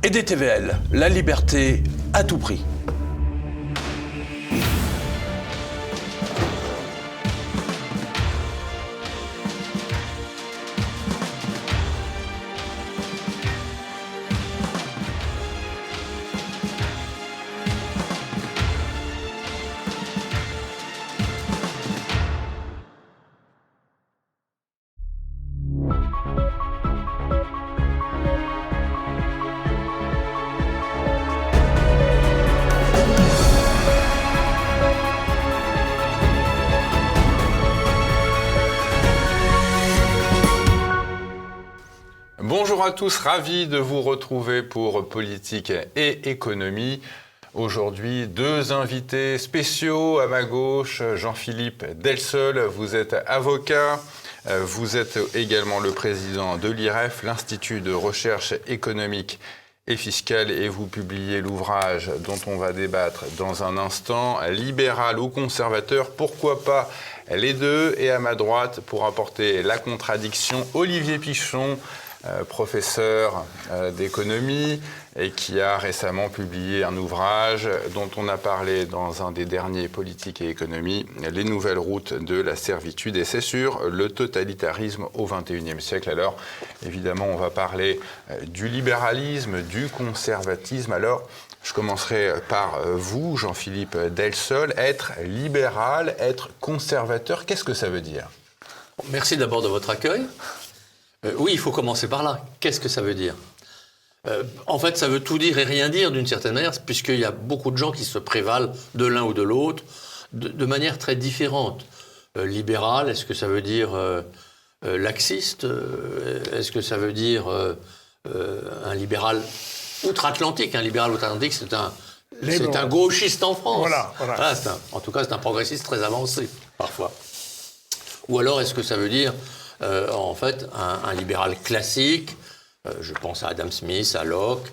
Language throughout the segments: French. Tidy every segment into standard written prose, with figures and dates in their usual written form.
EDTVL, la liberté à tout prix. Bonjour à tous, ravi de vous retrouver pour Politique et Économie. Aujourd'hui, deux invités spéciaux à ma gauche. Jean-Philippe Delseul, vous êtes avocat, vous êtes également le président de l'IREF, l'Institut de recherche économique et fiscale, et vous publiez l'ouvrage dont on va débattre dans un instant, Libéral ou conservateur, pourquoi pas les deux. Et à ma droite, pour apporter la contradiction, Olivier Pichon, professeur d'économie et qui a récemment publié un ouvrage dont on a parlé dans un des derniers Politique et Économie, Les nouvelles routes de la servitude, et c'est sur le totalitarisme au XXIe siècle. Alors évidemment on va parler du libéralisme, du conservatisme. Alors je commencerai par vous, Jean-Philippe Delseul. Être libéral, être conservateur, qu'est-ce que ça veut dire ? Merci d'abord de votre accueil. Oui, il faut commencer par là. Qu'est-ce que ça veut dire ? En fait, ça veut tout dire et rien dire d'une certaine manière, puisqu'il y a beaucoup de gens qui se prévalent de l'un ou de l'autre de manière très différente. Libéral, est-ce que ça veut dire laxiste ? Est-ce que ça veut dire un libéral outre-Atlantique ? Un libéral outre-Atlantique, c'est un gauchiste en France. Voilà. En tout cas, c'est un progressiste très avancé, parfois. Ou alors, est-ce que ça veut dire en fait, un libéral classique, je pense à Adam Smith, à Locke,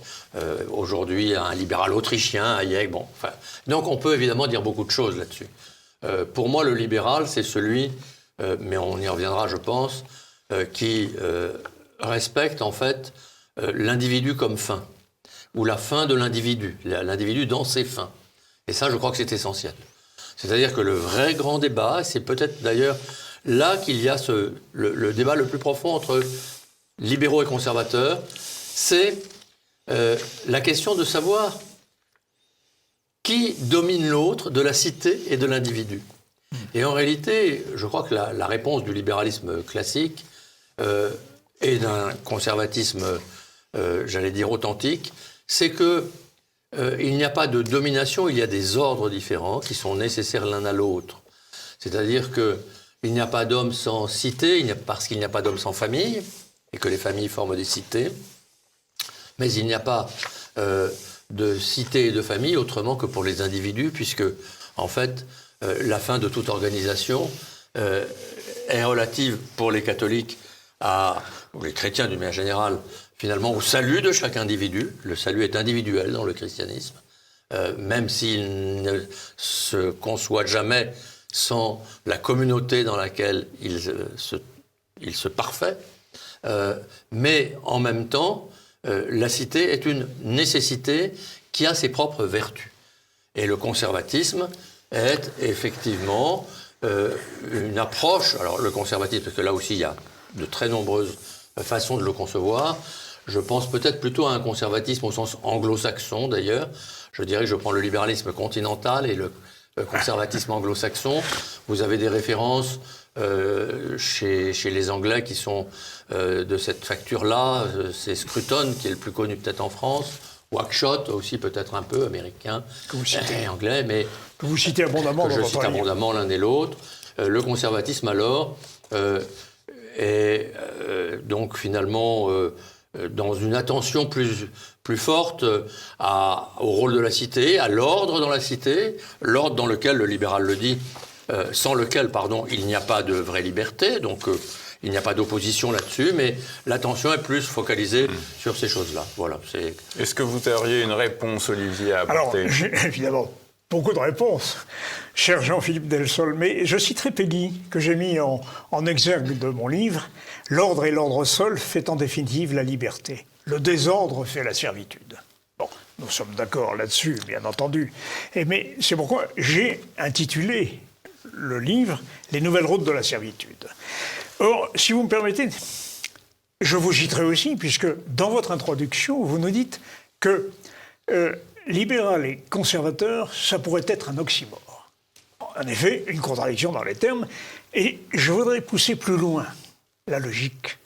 aujourd'hui un libéral autrichien, Hayek, bon, enfin. Donc on peut évidemment dire beaucoup de choses là-dessus. Pour moi, le libéral, c'est celui, mais on y reviendra, je pense, qui respecte en fait l'individu comme fin, ou la fin de l'individu dans ses fins. Et ça, je crois que c'est essentiel. C'est-à-dire que le vrai grand débat, c'est peut-être d'ailleurs là qu'il y a le débat le plus profond entre libéraux et conservateurs, c'est la question de savoir qui domine l'autre de la cité et de l'individu. Et en réalité, je crois que la réponse du libéralisme classique et d'un conservatisme, j'allais dire, authentique, c'est que il n'y a pas de domination, il y a des ordres différents qui sont nécessaires l'un à l'autre. C'est-à-dire que il n'y a pas d'homme sans cité, parce qu'il n'y a pas d'homme sans famille, et que les familles forment des cités. Mais il n'y a pas de cité et de famille autrement que pour les individus, puisque, en fait, la fin de toute organisation est relative pour les catholiques, ou les chrétiens d'une manière générale, finalement, au salut de chaque individu. Le salut est individuel dans le christianisme, même s'il ne se conçoit jamais sans la communauté dans laquelle il se parfait. Mais en même temps, la cité est une nécessité qui a ses propres vertus. Et le conservatisme est effectivement une approche. Alors le conservatisme, parce que là aussi il y a de très nombreuses façons de le concevoir. Je pense peut-être plutôt à un conservatisme au sens anglo-saxon d'ailleurs. Je dirais que je prends le libéralisme continental et le conservatisme anglo-saxon. Vous avez des références chez les Anglais qui sont de cette facture-là. C'est Scruton qui est le plus connu peut-être en France. Wackshott aussi peut-être un peu américain et anglais, mais que vous citez abondamment. Que je cite abondamment l'un et l'autre. Le conservatisme alors est donc finalement dans une attention plus forte au rôle de la cité, à l'ordre dans la cité, l'ordre dans lequel, le libéral le dit, sans lequel, il n'y a pas de vraie liberté, donc il n'y a pas d'opposition là-dessus, mais l'attention est plus focalisée sur ces choses-là. Voilà. Est-ce que vous auriez une réponse, Olivier, à apporter ? Alors, j'ai évidemment beaucoup de réponses, cher Jean-Philippe Delseul, mais je citerai Peggy, que j'ai mis en exergue de mon livre. « L'ordre et l'ordre seul fait en définitive la liberté ». le désordre fait la servitude. Bon, nous sommes d'accord là-dessus, bien entendu. Mais c'est pourquoi j'ai intitulé le livre « Les nouvelles routes de la servitude ». Or, si vous me permettez, je vous citerai aussi, puisque dans votre introduction, vous nous dites que libéral et conservateur, ça pourrait être un oxymore. En effet, une contradiction dans les termes, et je voudrais pousser plus loin la logique.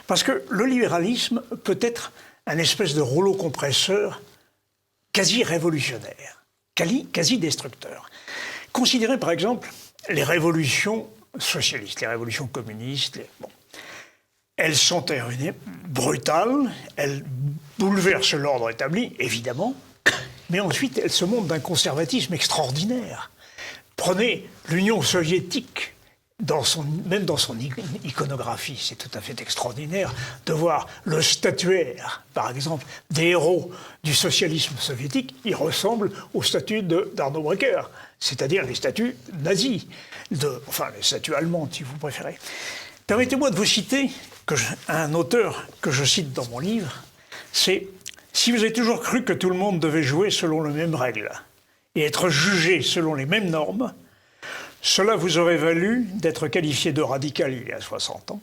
Parce que le libéralisme peut être un espèce de rouleau compresseur quasi révolutionnaire, quasi destructeur. Considérez par exemple les révolutions socialistes, les révolutions communistes. Elles sont brutales, elles bouleversent l'ordre établi, évidemment, mais ensuite elles se montrent d'un conservatisme extraordinaire. Prenez l'Union soviétique. Même dans son iconographie, c'est tout à fait extraordinaire de voir le statuaire, par exemple, des héros du socialisme soviétique. Il ressemble aux statues d'Arno Breker, c'est-à-dire les statues nazies, enfin les statues allemandes, si vous préférez. Permettez-moi de vous citer un auteur que je cite dans mon livre, c'est « Si vous avez toujours cru que tout le monde devait jouer selon les mêmes règles et être jugé selon les mêmes normes, cela vous aurait valu d'être qualifié de radical il y a 60 ans,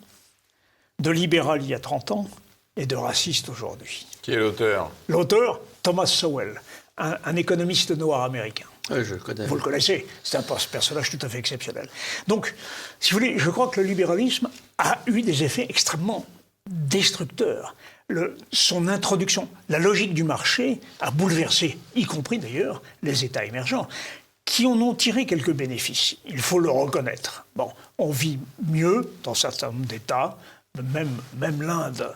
de libéral il y a 30 ans et de raciste aujourd'hui. » Qui est l'auteur? L'auteur, Thomas Sowell, un économiste noir américain. Oui, je le connais. Vous le connaissez, c'est un personnage tout à fait exceptionnel. Donc, si vous voulez, je crois que le libéralisme a eu des effets extrêmement destructeurs. Son introduction, la logique du marché a bouleversé, y compris d'ailleurs, les États émergents, qui en ont tiré quelques bénéfices. Il faut le reconnaître. Bon, on vit mieux dans certains d'États, même l'Inde.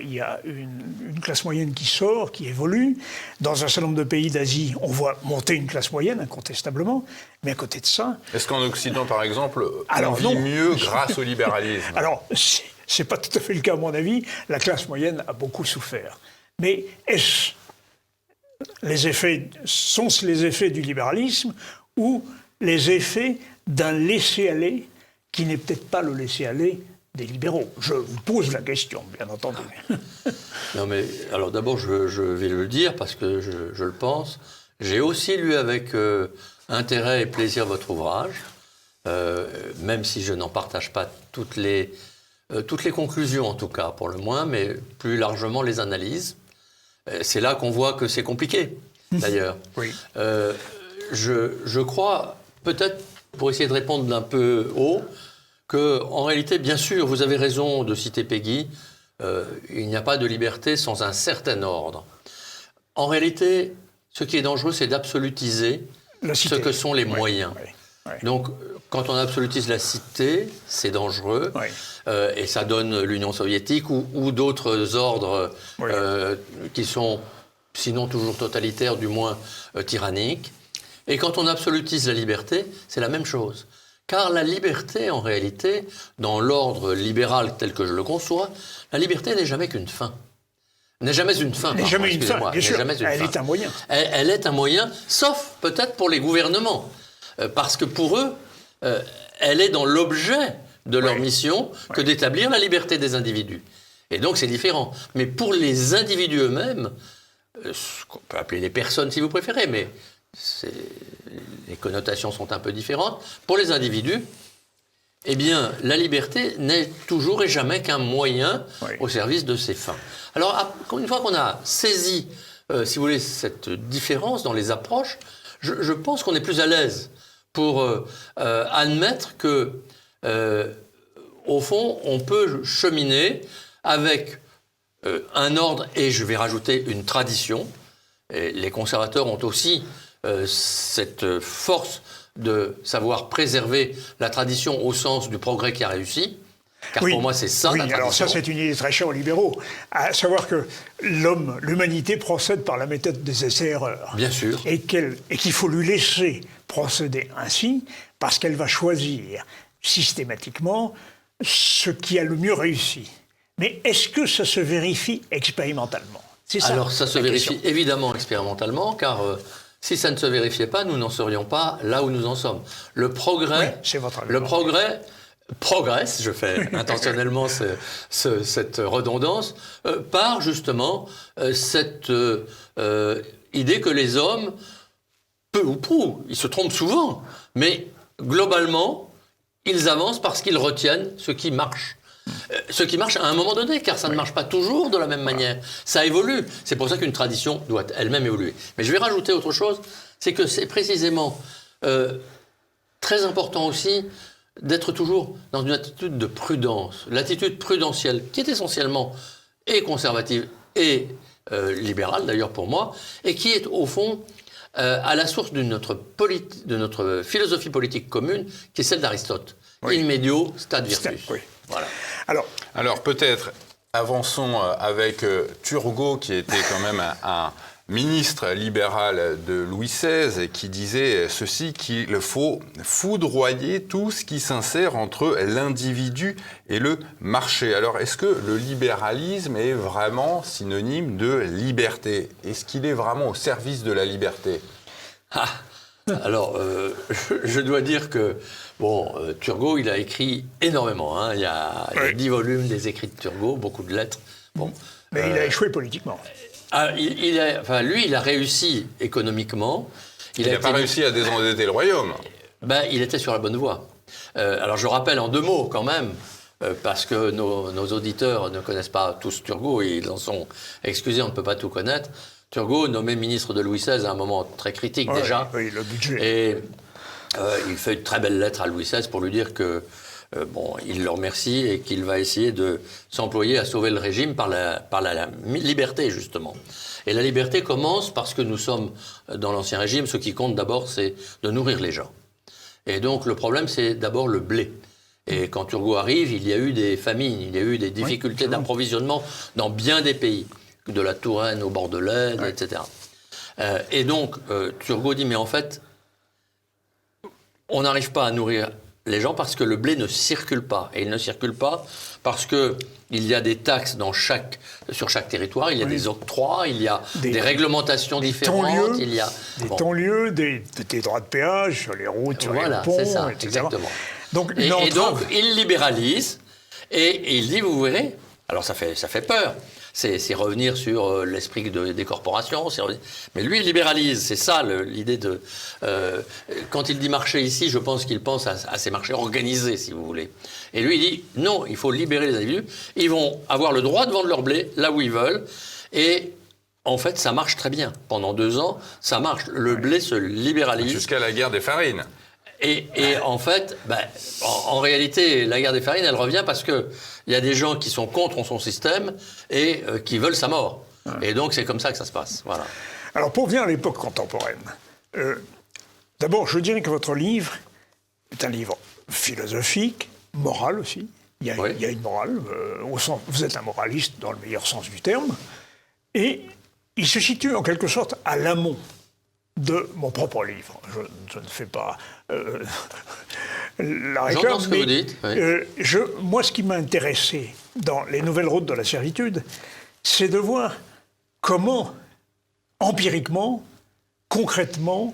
Il y a une classe moyenne qui sort, qui évolue. Dans un certain nombre de pays d'Asie, on voit monter une classe moyenne, incontestablement. Mais à côté de ça... Est-ce qu'en Occident, par exemple, on vit mieux grâce au libéralisme? Alors, c'est pas tout à fait le cas, à mon avis. La classe moyenne a beaucoup souffert. Mais sont-ce les effets du libéralisme ou les effets d'un laisser-aller qui n'est peut-être pas le laisser-aller des libéraux? Je vous pose la question, bien entendu. Non mais, alors d'abord, je vais le dire parce que je le pense. J'ai aussi lu avec intérêt et plaisir votre ouvrage, même si je n'en partage pas toutes les conclusions, en tout cas, pour le moins, mais plus largement les analyses. C'est là qu'on voit que c'est compliqué, d'ailleurs. Oui. Je crois, peut-être pour essayer de répondre d'un peu haut, qu'en réalité, bien sûr, vous avez raison de citer Péguy, il n'y a pas de liberté sans un certain ordre. En réalité, ce qui est dangereux, c'est d'absolutiser ce que sont les moyens. Oui, oui. Donc, quand on absolutise la cité, c'est dangereux, Oui. Et ça donne l'Union soviétique ou d'autres ordres Oui. qui sont, sinon toujours totalitaires, du moins tyranniques. Et quand on absolutise la liberté, c'est la même chose. Car la liberté, en réalité, dans l'ordre libéral tel que je le conçois, la liberté n'est jamais qu'une fin. N'est jamais une fin. Elle n'est jamais une fin, bien sûr. Elle est un moyen. Elle est un moyen, sauf peut-être pour les gouvernements. Parce que pour eux, elle est dans l'objet de leur mission que d'établir la liberté des individus. Et donc c'est différent. Mais pour les individus eux-mêmes, ce qu'on peut appeler les personnes si vous préférez, mais les connotations sont un peu différentes. Pour les individus, eh bien, la liberté n'est toujours et jamais qu'un moyen au service de ses fins. Alors, une fois qu'on a saisi, si vous voulez, cette différence dans les approches, je pense qu'on est plus à l'aise pour admettre que, au fond, on peut cheminer avec un ordre et, je vais rajouter, une tradition. Et les conservateurs ont aussi cette force de savoir préserver la tradition au sens du progrès qui a réussi. Car pour moi, c'est ça, la tradition. Alors ça, c'est une idée très chère aux libéraux. À savoir que l'humanité procède par la méthode des essais-erreurs. Bien sûr. Et qu'il faut lui laisser procéder ainsi, parce qu'elle va choisir systématiquement ce qui a le mieux réussi. Mais est-ce que ça se vérifie expérimentalement? C'est ça. Alors, ça se vérifie évidemment expérimentalement, car si ça ne se vérifiait pas, nous n'en serions pas là où nous en sommes. Le progrès, c'est votre le progrès progresse, je fais intentionnellement cette redondance, par justement cette idée que les hommes, peu ou prou, ils se trompent souvent, mais globalement, ils avancent parce qu'ils retiennent ce qui marche. Ce qui marche à un moment donné, car ça ne marche pas toujours de la même manière. Ça évolue. C'est pour ça qu'une tradition doit elle-même évoluer. Mais je vais rajouter autre chose, c'est que c'est précisément très important aussi d'être toujours dans une attitude de prudence, l'attitude prudentielle, qui est essentiellement et conservative et libérale d'ailleurs pour moi, et qui est au fond à la source de notre philosophie politique commune, qui est celle d'Aristote. Oui. In medio stat virtus. Oui. Voilà. Alors peut-être avançons avec Turgot, qui était quand même un ministre libéral de Louis XVI, qui disait ceci, qu'il faut foudroyer tout ce qui s'insère entre l'individu et le marché. Alors, est-ce que le libéralisme est vraiment synonyme de liberté? Est-ce qu'il est vraiment au service de la liberté? Alors, je dois dire que, Turgot, il a écrit énormément. Hein. Il y a 10 volumes des écrits de Turgot, beaucoup de lettres. Bon, mais il a échoué politiquement. Lui, il a réussi économiquement. Il n'a pas réussi à désendetter le royaume. Il était sur la bonne voie. Alors, je rappelle en 2 mots, quand même, parce que nos auditeurs ne connaissent pas tous Turgot, et ils en sont excusés, on ne peut pas tout connaître. Turgot, nommé ministre de Louis XVI à un moment très critique déjà. Oui, le budget. Et il fait une très belle lettre à Louis XVI pour lui dire que il le remercie et qu'il va essayer de s'employer à sauver le régime par la liberté, justement. Et la liberté commence parce que nous sommes dans l'Ancien Régime. Ce qui compte d'abord, c'est de nourrir les gens. Et donc, le problème, c'est d'abord le blé. Et quand Turgot arrive, il y a eu des famines, il y a eu des difficultés d'approvisionnement dans bien des pays, de la Touraine au bord de l'Aisne, etc. Et donc, Turgot dit, mais en fait, on n'arrive pas à nourrir les gens parce que le blé ne circule pas. Et il ne circule pas parce qu'il y a des taxes sur chaque territoire, il y a des octrois, il y a des réglementations différentes. Il y a des temps-lieux, des droits de péage sur les routes, sur les ponts, c'est ça, etc. exactement. Donc, et donc, il libéralise et il dit, vous verrez, alors ça fait peur. C'est revenir sur l'esprit des corporations. Mais lui, il libéralise. C'est ça l'idée de... quand il dit marché ici, je pense qu'il pense à ces marchés organisés, si vous voulez. Et lui, il dit, non, il faut libérer les individus. Ils vont avoir le droit de vendre leur blé là où ils veulent. Et en fait, ça marche très bien. Pendant 2 ans, ça marche. Le blé se libéralise. Jusqu'à la guerre des farines. Et en fait, en réalité, la guerre des farines, elle revient parce qu'il y a des gens qui sont contre son système et qui veulent sa mort. Et donc, c'est comme ça que ça se passe. Voilà. Alors, pour venir à l'époque contemporaine, d'abord, je dirais que votre livre est un livre philosophique, moral aussi. Il y a une morale, vous êtes un moraliste dans le meilleur sens du terme, et il se situe en quelque sorte à l'amont de mon propre livre. Je ne fais pas la réclame. J'entends ce que vous dites. Oui. Moi, ce qui m'a intéressé dans les nouvelles routes de la servitude, c'est de voir comment, empiriquement, concrètement,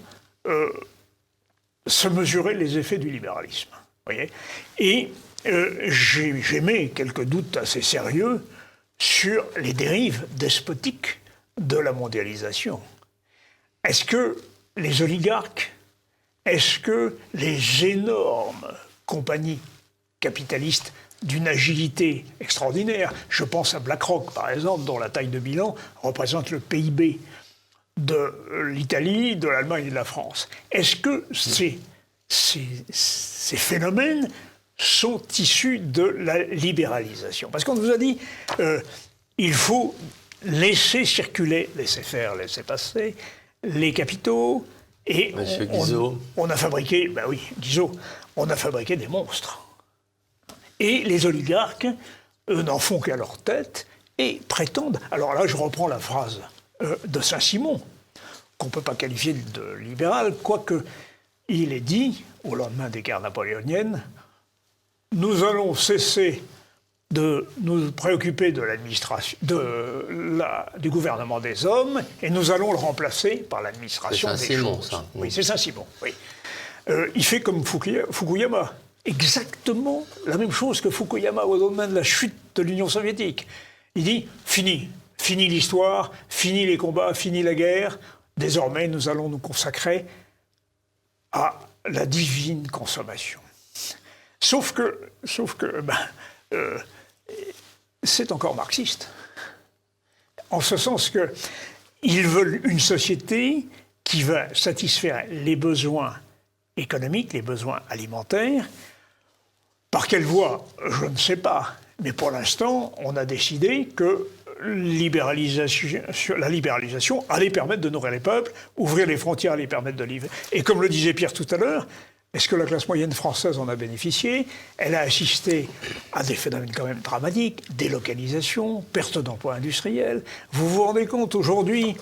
se mesuraient les effets du libéralisme. Voyez ? Et j'émets quelques doutes assez sérieux sur les dérives despotiques de la mondialisation. Est-ce que les oligarques, est-ce que les énormes compagnies capitalistes d'une agilité extraordinaire, je pense à BlackRock par exemple, dont la taille de bilan représente le PIB de l'Italie, de l'Allemagne et de la France, est-ce que ces phénomènes sont issus de la libéralisation? Parce qu'on nous a dit il faut laisser circuler, laisser faire, laisser passer les capitaux, et Monsieur Guizot. On a fabriqué, Guizot, on a fabriqué des monstres. Et les oligarques, eux, n'en font qu'à leur tête et prétendent. Alors là, je reprends la phrase de Saint-Simon, qu'on ne peut pas qualifier de libéral, quoique il est dit, au lendemain des guerres napoléoniennes, nous allons cesser de nous préoccuper de l'administration, du gouvernement des hommes, et nous allons le remplacer par l'administration des choses. Ça. Oui, c'est Saint-Simon. Oui. Il fait comme Fukuyama. exactement la même chose que Fukuyama au moment de la chute de l'Union soviétique. Il dit fini l'histoire, fini les combats, fini la guerre. Désormais, nous allons nous consacrer à la divine consommation. Sauf que c'est encore marxiste. En ce sens qu'ils veulent une société qui va satisfaire les besoins économiques, les besoins alimentaires. Par quelle voie? Je ne sais pas. Mais pour l'instant, on a décidé que la libéralisation allait permettre de nourrir les peuples, ouvrir les frontières allait permettre de livrer. Et comme le disait Pierre tout à l'heure, est-ce que la classe moyenne française en a bénéficié? Elle a assisté à des phénomènes quand même dramatiques, délocalisation, perte d'emplois industriels. Vous vous rendez compte aujourd'hui,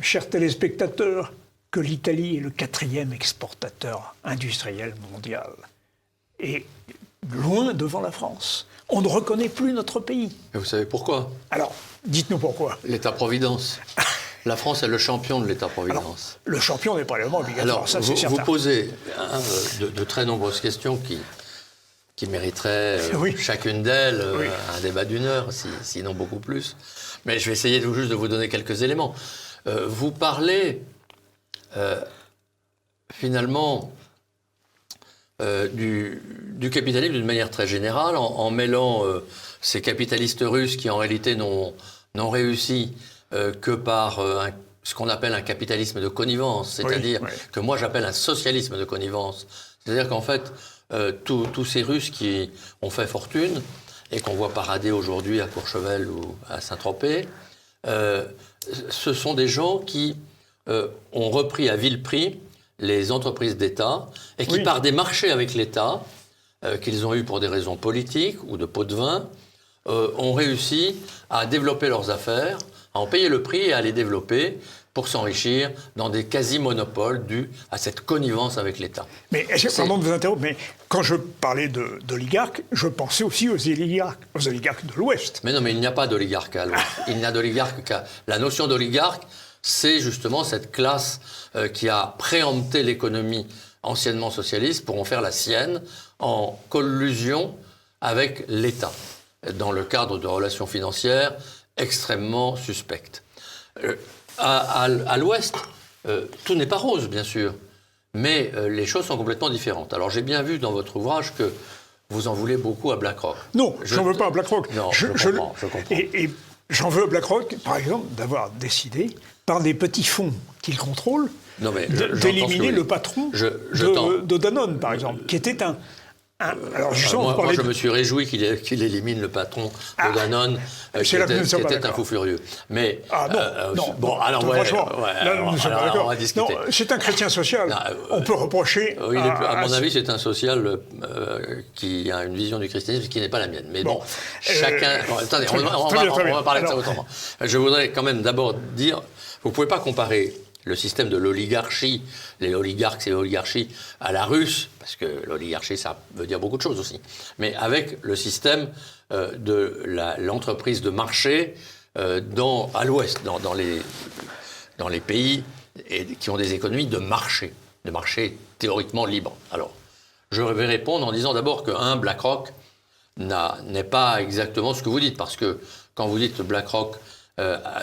chers téléspectateurs, que l'Italie est le 4e exportateur industriel mondial et loin devant la France. On ne reconnaît plus notre pays. Et vous savez pourquoi? Alors, dites-nous pourquoi. L'État-providence. La France est le champion de l'État-providence. Le champion n'est pas élément obligatoire, Alors, ça c'est certain. vous posez de très nombreuses questions qui mériteraient, chacune d'elles, un débat d'1 heure, sinon beaucoup plus. Mais je vais essayer juste de vous donner quelques éléments. Vous parlez, finalement, du capitalisme d'une manière très générale, en mêlant ces capitalistes russes qui, en réalité, n'ont réussi que par ce qu'on appelle un capitalisme de connivence, c'est-à-dire que moi j'appelle un socialisme de connivence. C'est-à-dire qu'en fait, tous ces Russes qui ont fait fortune et qu'on voit parader aujourd'hui à Courchevel ou à Saint-Tropez, ce sont des gens qui ont repris à vil prix les entreprises d'État et qui, par des marchés avec l'État, qu'ils ont eus pour des raisons politiques ou de pot de vin, ont réussi à développer leurs affaires, à en payer le prix et à les développer pour s'enrichir dans des quasi-monopoles dus à cette connivence avec l'État. Mais pardon de vous interrompre, mais quand je parlais d'oligarques, je pensais aussi aux oligarques de l'Ouest. Mais non, mais il n'y a pas d'oligarque à l'Ouest. Il n'y a d'oligarque qu'à... La notion d'oligarque, c'est justement cette classe qui a préempté l'économie anciennement socialiste pour en faire la sienne en collusion avec l'État, dans le cadre de relations financières extrêmement suspectes. À l'Ouest, tout n'est pas rose, bien sûr, mais les choses sont complètement différentes. Alors j'ai bien vu dans votre ouvrage que vous en voulez beaucoup à BlackRock. Non, j'en veux pas à BlackRock. Non, je comprends. Et j'en veux à BlackRock, par exemple, d'avoir décidé, par des petits fonds qu'il contrôle, d'éliminer le patron de Danone, par exemple, qui était un... Alors justement, moi, je me suis réjoui qu'il élimine le patron de Danone, qui était un fou furieux. Mais non. Bon, alors on va discuter. Non, c'est un chrétien social. On peut reprocher. À mon avis, c'est un social qui a une vision du christianisme qui n'est pas la mienne. Mais bon, chacun. Attendez, on va parler de ça autrement. Je voudrais quand même d'abord dire, vous ne pouvez pas comparer le système de l'oligarchie, les oligarques et l'oligarchie, à la russe, parce que l'oligarchie, ça veut dire beaucoup de choses aussi, mais avec le système de l'entreprise de marché à l'Ouest, dans les pays qui ont des économies de marché théoriquement libres. Alors, je vais répondre en disant d'abord que BlackRock n'est pas exactement ce que vous dites, parce que quand vous dites BlackRock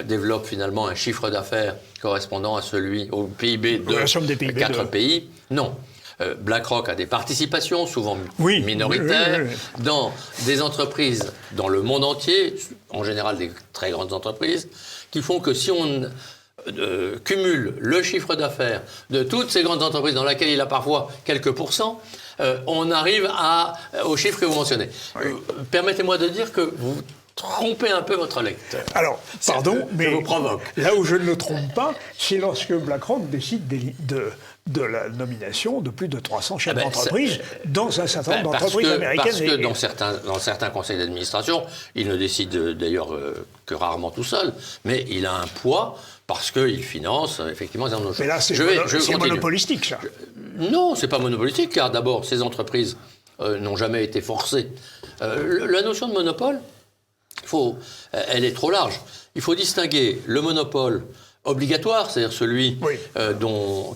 développe finalement un chiffre d'affaires correspondant à celui au PIB de 4 pays. Non. BlackRock a des participations, souvent minoritaires, dans des entreprises dans le monde entier, en général des très grandes entreprises, qui font que si on cumule le chiffre d'affaires de toutes ces grandes entreprises dans lesquelles il a parfois quelques pourcents, on arrive au chiffre que vous mentionnez. Permettez-moi de dire que vous trompez un peu votre lecteur. Alors, pardon, mais vous provoque. Là où je ne le trompe pas, c'est lorsque BlackRock décide de la nomination de plus de 300 chefs d'entreprise dans un certain nombre d'entreprises américaines. Parce que dans certains conseils d'administration, il ne décide d'ailleurs que rarement tout seul, mais il a un poids parce qu'il finance effectivement des choses. Mais là, c'est monopolistique, ça. Non, c'est pas monopolistique, car d'abord, ces entreprises n'ont jamais été forcées. La notion de monopole, elle est trop large. Il faut distinguer le monopole obligatoire, c'est-à-dire celui Oui.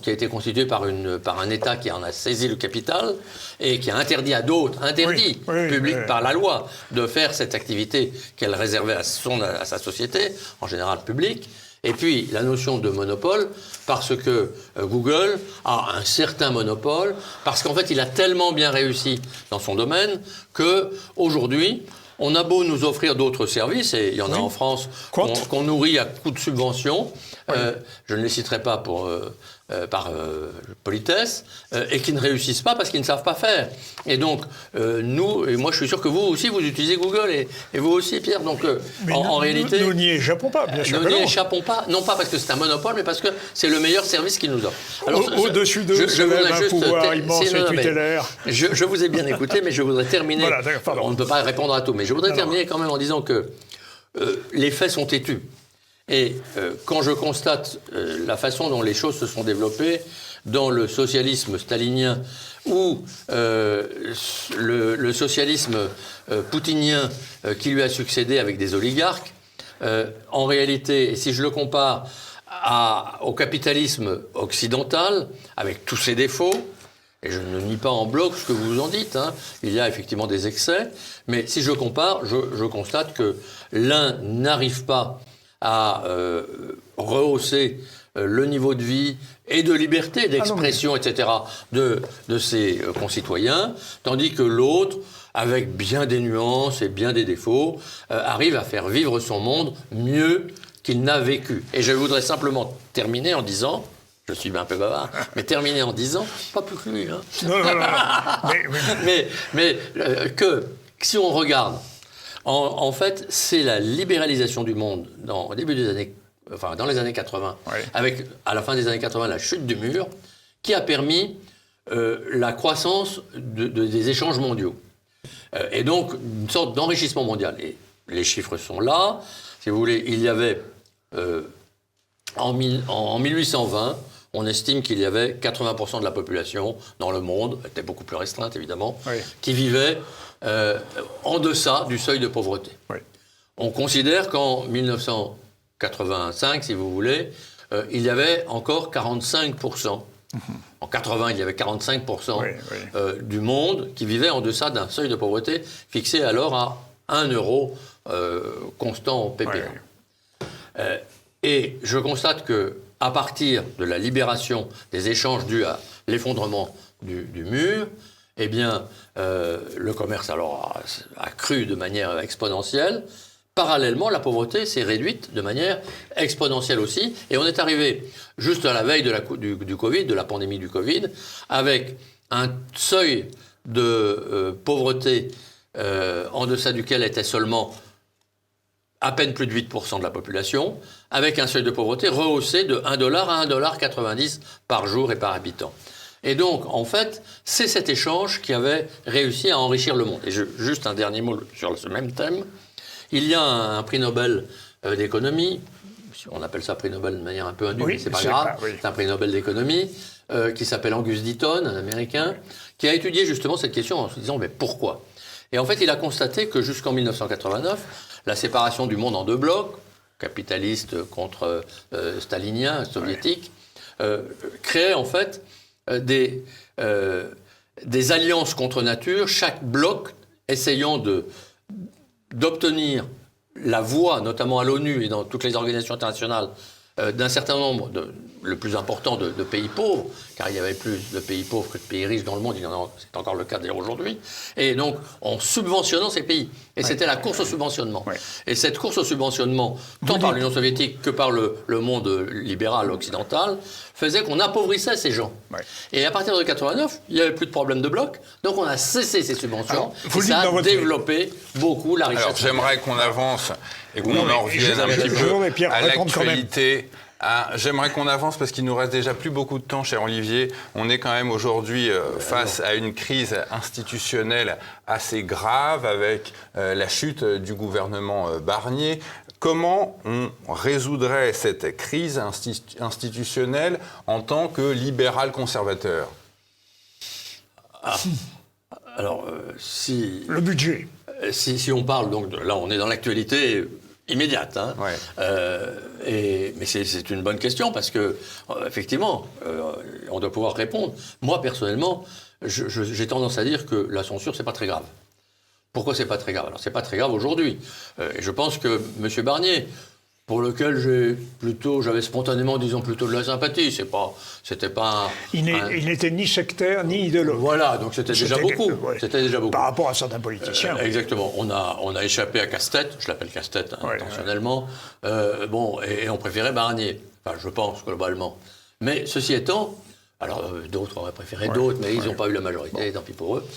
qui a été constitué par un État qui en a saisi le capital et qui a interdit à d'autres, publics par la loi, de faire cette activité qu'elle réservait à sa société, en général publique. Et puis la notion de monopole, parce que Google a un certain monopole, parce qu'en fait il a tellement bien réussi dans son domaine que aujourd'hui on a beau nous offrir d'autres services, et il y en a en France qu'on nourrit à coups de subventions, je ne les citerai pas par politesse, et qui ne réussissent pas parce qu'ils ne savent pas faire. Et donc, et moi je suis sûr que vous aussi, vous utilisez Google, et vous aussi, Pierre. Donc, en réalité... Nous n'y échappons pas, bien sûr. Nous n'y échappons pas, non pas parce que c'est un monopole, mais parce que c'est le meilleur service qu'ils nous offrent. Alors, au-dessus de un pouvoir immense et tutélaire. Je vous ai bien écouté, mais je voudrais terminer... Voilà, on ne peut pas répondre à tout, mais je voudrais terminer quand même en disant que les faits sont têtus. Et quand je constate la façon dont les choses se sont développées dans le socialisme stalinien ou le socialisme poutinien qui lui a succédé avec des oligarques, en réalité, si je le compare au capitalisme occidental, avec tous ses défauts, et je ne nie pas en bloc ce que vous en dites, il y a effectivement des excès, mais si je compare, je constate que l'un n'arrive pas à rehausser le niveau de vie et de liberté d'expression, etc., de ses concitoyens, tandis que l'autre, avec bien des nuances et bien des défauts, arrive à faire vivre son monde mieux qu'il n'a vécu. Et je voudrais simplement terminer en disant... Je suis un peu bavard, mais terminer en disant, pas plus que lui. Mais que si on regarde, en fait, c'est la libéralisation du monde dans les années 80, avec à la fin des années 80 la chute du mur, qui a permis la croissance des échanges mondiaux. Et donc une sorte d'enrichissement mondial. Et les chiffres sont là. Si vous voulez, il y avait en 1820. On estime qu'il y avait 80% de la population dans le monde, était beaucoup plus restreinte évidemment, qui vivait en deçà du seuil de pauvreté. On considère qu'en 1985, si vous voulez, il y avait encore 45%. En 80, il y avait 45% du monde qui vivait en deçà d'un seuil de pauvreté fixé alors à 1 euro constant au PPA. Et je constate que à partir de la libération des échanges dus à l'effondrement du mur, eh bien, le commerce alors a cru de manière exponentielle. Parallèlement, la pauvreté s'est réduite de manière exponentielle aussi. Et on est arrivé juste à la veille du Covid, de la pandémie du Covid, avec un seuil de pauvreté en deçà duquel était seulement à peine plus de 8% de la population, avec un seuil de pauvreté rehaussé de $1 à $1,90 par jour et par habitant. Et donc, en fait, c'est cet échange qui avait réussi à enrichir le monde. Et juste un dernier mot sur ce même thème. Il y a un prix Nobel d'économie, on appelle ça prix Nobel de manière un peu indue, mais c'est pas grave, c'est un prix Nobel d'économie, qui s'appelle Angus Deaton, un Américain, qui a étudié justement cette question en se disant, mais pourquoi ? Et en fait, il a constaté que jusqu'en 1989, la séparation du monde en deux blocs, capitaliste contre stalinien, soviétique, créait en fait des alliances contre nature, chaque bloc essayant d'obtenir la voix, notamment à l'ONU et dans toutes les organisations internationales, d'un certain nombre, le plus important, de pays pauvres, car il y avait plus de pays pauvres que de pays riches dans le monde, c'est encore le cas d'ailleurs aujourd'hui, et donc en subventionnant ces pays. Et c'était la course au subventionnement. Et cette course au subventionnement, tant par l'Union soviétique que par le monde libéral occidental, faisait qu'on appauvrissait ces gens. Et à partir de 89, il n'y avait plus de problème de bloc, donc on a cessé ces subventions, et ça a développé beaucoup la richesse. Alors j'aimerais qu'on avance et qu'on en revienne un petit peu à l'actualité. J'aimerais qu'on avance parce qu'il nous reste déjà plus beaucoup de temps, cher Olivier. On est quand même aujourd'hui face à une crise institutionnelle assez grave avec la chute du gouvernement Barnier. Comment on résoudrait cette crise institutionnelle en tant que libéral conservateur ? Alors, si... Le budget. Si on parle, donc là on est dans l'actualité, immédiate. Hein. Ouais. Mais c'est une bonne question parce que, effectivement, on doit pouvoir répondre. Moi, personnellement, j'ai tendance à dire que la censure, c'est pas très grave. Pourquoi c'est pas très grave? Alors, c'est pas très grave aujourd'hui. Et je pense que M. Barnier, pour lequel j'avais spontanément, disons, plutôt de la sympathie, c'était pas Il n'était ni sectaire, ni idéologue. Voilà, donc c'était déjà beaucoup. Ouais. C'était déjà beaucoup. Par rapport à certains politiciens. Exactement. On a échappé à Casse-Tête, je l'appelle Casse-Tête intentionnellement, et on préférait Barnier. Enfin, je pense, globalement. Mais ceci étant, alors d'autres auraient préféré d'autres, mais ils n'ont pas eu la majorité, tant pis pour eux.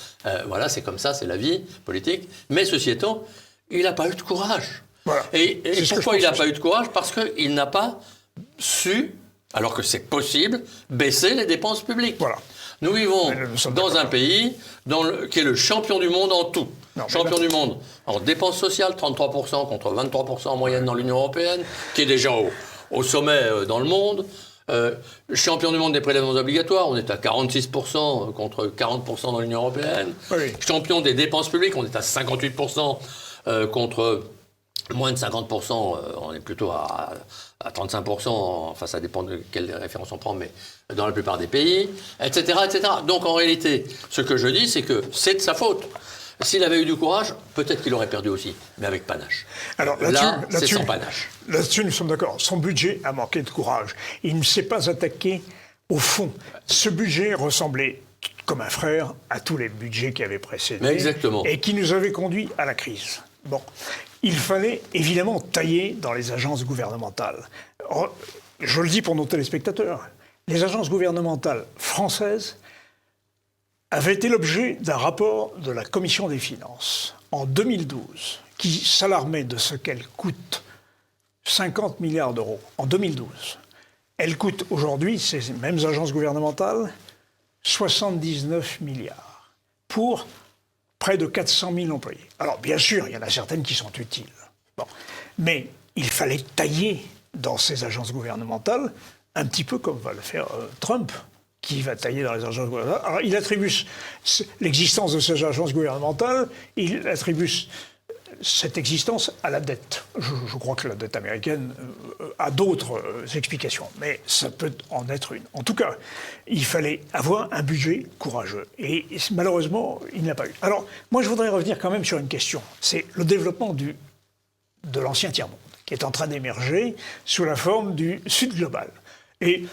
Voilà, c'est comme ça, c'est la vie politique. Mais ceci étant, il n'a pas eu de courage. Voilà. Et pourquoi il n'a pas eu de courage? Parce qu'il n'a pas su, alors que c'est possible, baisser les dépenses publiques. Voilà. Nous vivons dans un pays qui est le champion du monde en tout. Champion du monde en dépenses sociales, 33% contre 23% en moyenne dans l'Union européenne, qui est déjà au sommet dans le monde. Champion du monde des prélèvements obligatoires, on est à 46% contre 40% dans l'Union européenne. Oui. Champion des dépenses publiques, on est à 58% contre moins de 50%, on est plutôt à 35%, enfin ça dépend de quelle référence on prend, mais dans la plupart des pays, etc., etc. Donc en réalité, ce que je dis, c'est que c'est de sa faute. S'il avait eu du courage, peut-être qu'il aurait perdu aussi, mais avec panache. Alors, là, c'est sans panache. Là-dessus, nous sommes d'accord. Son budget a manqué de courage. Il ne s'est pas attaqué au fond. Ce budget ressemblait comme un frère à tous les budgets qui avaient précédé. Exactement. Et qui nous avaient conduits à la crise. Bon. Il fallait évidemment tailler dans les agences gouvernementales. Je le dis pour nos téléspectateurs, les agences gouvernementales françaises avaient été l'objet d'un rapport de la Commission des finances en 2012 qui s'alarmait de ce qu'elles coûtent 50 milliards d'euros en 2012. Elles coûtent aujourd'hui, ces mêmes agences gouvernementales, 79 milliards pour près de 400 000 employés. Alors, bien sûr, il y en a certaines qui sont utiles. Bon. Mais il fallait tailler dans ces agences gouvernementales, un petit peu comme va le faire Trump, qui va tailler dans les agences gouvernementales. Alors, il attribue l'existence de ces agences gouvernementales, il attribue cette existence à la dette. Je crois que la dette américaine a d'autres explications, mais ça peut en être une. En tout cas, il fallait avoir un budget courageux. Et malheureusement, il n'a pas eu. Alors, moi, je voudrais revenir quand même sur une question. C'est le développement de l'ancien tiers-monde, qui est en train d'émerger sous la forme du Sud global. Et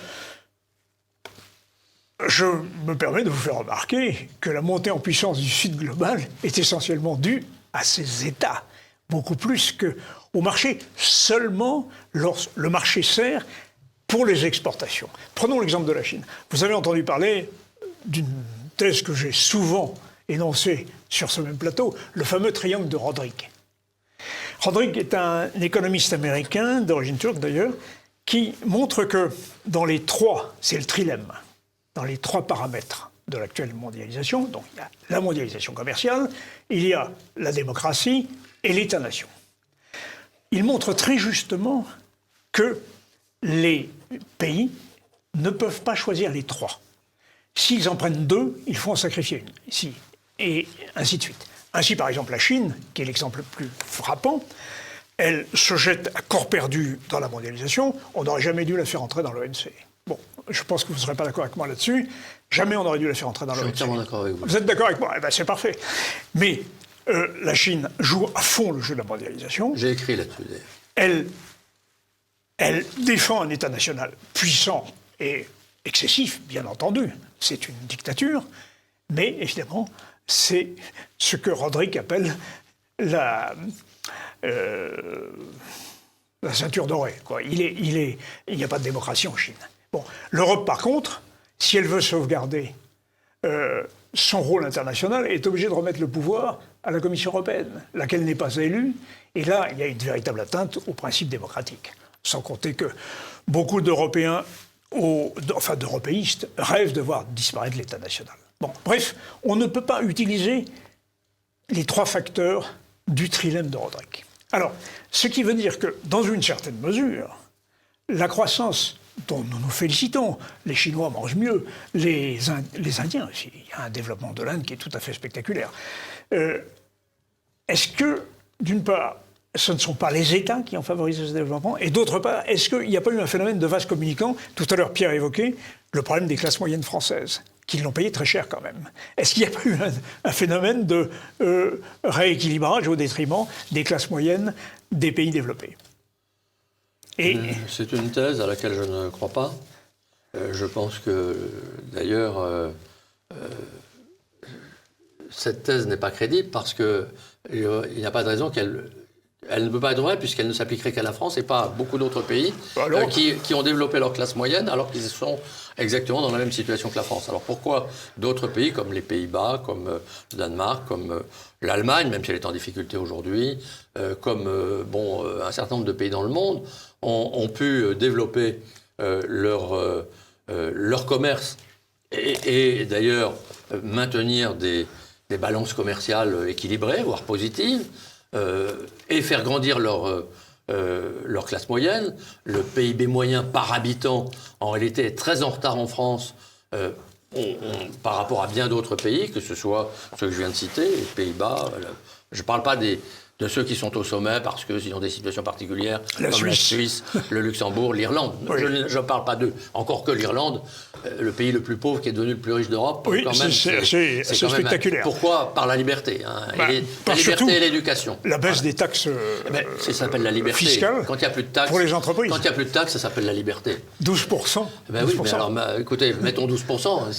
je me permets de vous faire remarquer que la montée en puissance du Sud global est essentiellement due à ces États, beaucoup plus qu'au marché. Seulement, le marché sert pour les exportations. Prenons l'exemple de la Chine. Vous avez entendu parler d'une thèse que j'ai souvent énoncée sur ce même plateau, le fameux triangle de Rodrik. Rodrik est un économiste américain, d'origine turque d'ailleurs, qui montre que dans les trois, c'est le trilemme, dans les trois paramètres de l'actuelle mondialisation, donc il y a la mondialisation commerciale, il y a la démocratie et l'État-nation. Il montre très justement que les pays ne peuvent pas choisir les trois. S'ils en prennent deux, il faut en sacrifier une. Et ainsi de suite. Ainsi, par exemple, la Chine, qui est l'exemple le plus frappant, elle se jette à corps perdu dans la mondialisation. On n'aurait jamais dû la faire entrer dans l'OMC. Bon, je pense que vous ne serez pas d'accord avec moi là-dessus. Jamais on n'aurait dû la faire entrer dans l'OMC. Je suis entièrement d'accord avec vous. Vous êtes d'accord avec moi? Eh bien, c'est parfait. Mais la Chine joue à fond le jeu de la mondialisation. J'ai écrit là-dessus, d'ailleurs. Elle défend un État national puissant et excessif, bien entendu. C'est une dictature. Mais, évidemment, c'est ce que Rodrik appelle la ceinture dorée, quoi. Il n'y a pas de démocratie en Chine. Bon, l'Europe, par contre, si elle veut sauvegarder son rôle international, est obligée de remettre le pouvoir à la Commission européenne, laquelle n'est pas élue. Et là, il y a une véritable atteinte aux principes démocratiques. Sans compter que beaucoup d'Européens, enfin d'européistes, rêvent de voir disparaître l'État national. Bon, bref, on ne peut pas utiliser les trois facteurs du trilemme de Rodrik. Alors, ce qui veut dire que, dans une certaine mesure, la croissance dont nous nous félicitons, les Chinois mangent mieux, les Indiens aussi, il y a un développement de l'Inde qui est tout à fait spectaculaire. Est-ce que, d'une part, ce ne sont pas les États qui ont favorisé ce développement? Et d'autre part, est-ce qu'il n'y a pas eu un phénomène de vase communicant? Tout à l'heure, Pierre évoquait le problème des classes moyennes françaises, qui l'ont payé très cher quand même. Est-ce qu'il n'y a pas eu un phénomène de rééquilibrage au détriment des classes moyennes des pays développés? C'est une thèse à laquelle je ne crois pas. Je pense que, d'ailleurs, cette thèse n'est pas crédible parce qu'il n'y a pas de raison qu'elle ne peut pas être vraie puisqu'elle ne s'appliquerait qu'à la France et pas à beaucoup d'autres pays qui ont développé leur classe moyenne alors qu'ils sont exactement dans la même situation que la France. Alors pourquoi d'autres pays comme les Pays-Bas, comme le Danemark, comme l'Allemagne, même si elle est en difficulté aujourd'hui, comme un certain nombre de pays dans le monde, ont pu développer leur commerce et d'ailleurs maintenir des balances commerciales équilibrées, voire positives, et faire grandir leur classe moyenne. Le PIB moyen par habitant, en réalité, est très en retard en France par rapport à bien d'autres pays, que ce soit ceux que je viens de citer, les Pays-Bas. Je ne parle pas de ceux qui sont au sommet parce qu'ils ont des situations particulières, la Suisse, le Luxembourg, l'Irlande. Oui. Je ne parle pas d'eux. Encore que l'Irlande, le pays le plus pauvre qui est devenu le plus riche d'Europe, oui, quand même, c'est spectaculaire. Pourquoi? Par la liberté. La liberté et l'éducation. La baisse des taxes ça s'appelle la liberté. Fiscale. Quand il n'y a plus de taxes. Pour les entreprises. Quand il n'y a plus de taxes, ça s'appelle la liberté. 12%. Ben oui, mais alors, écoutez, mettons 12%.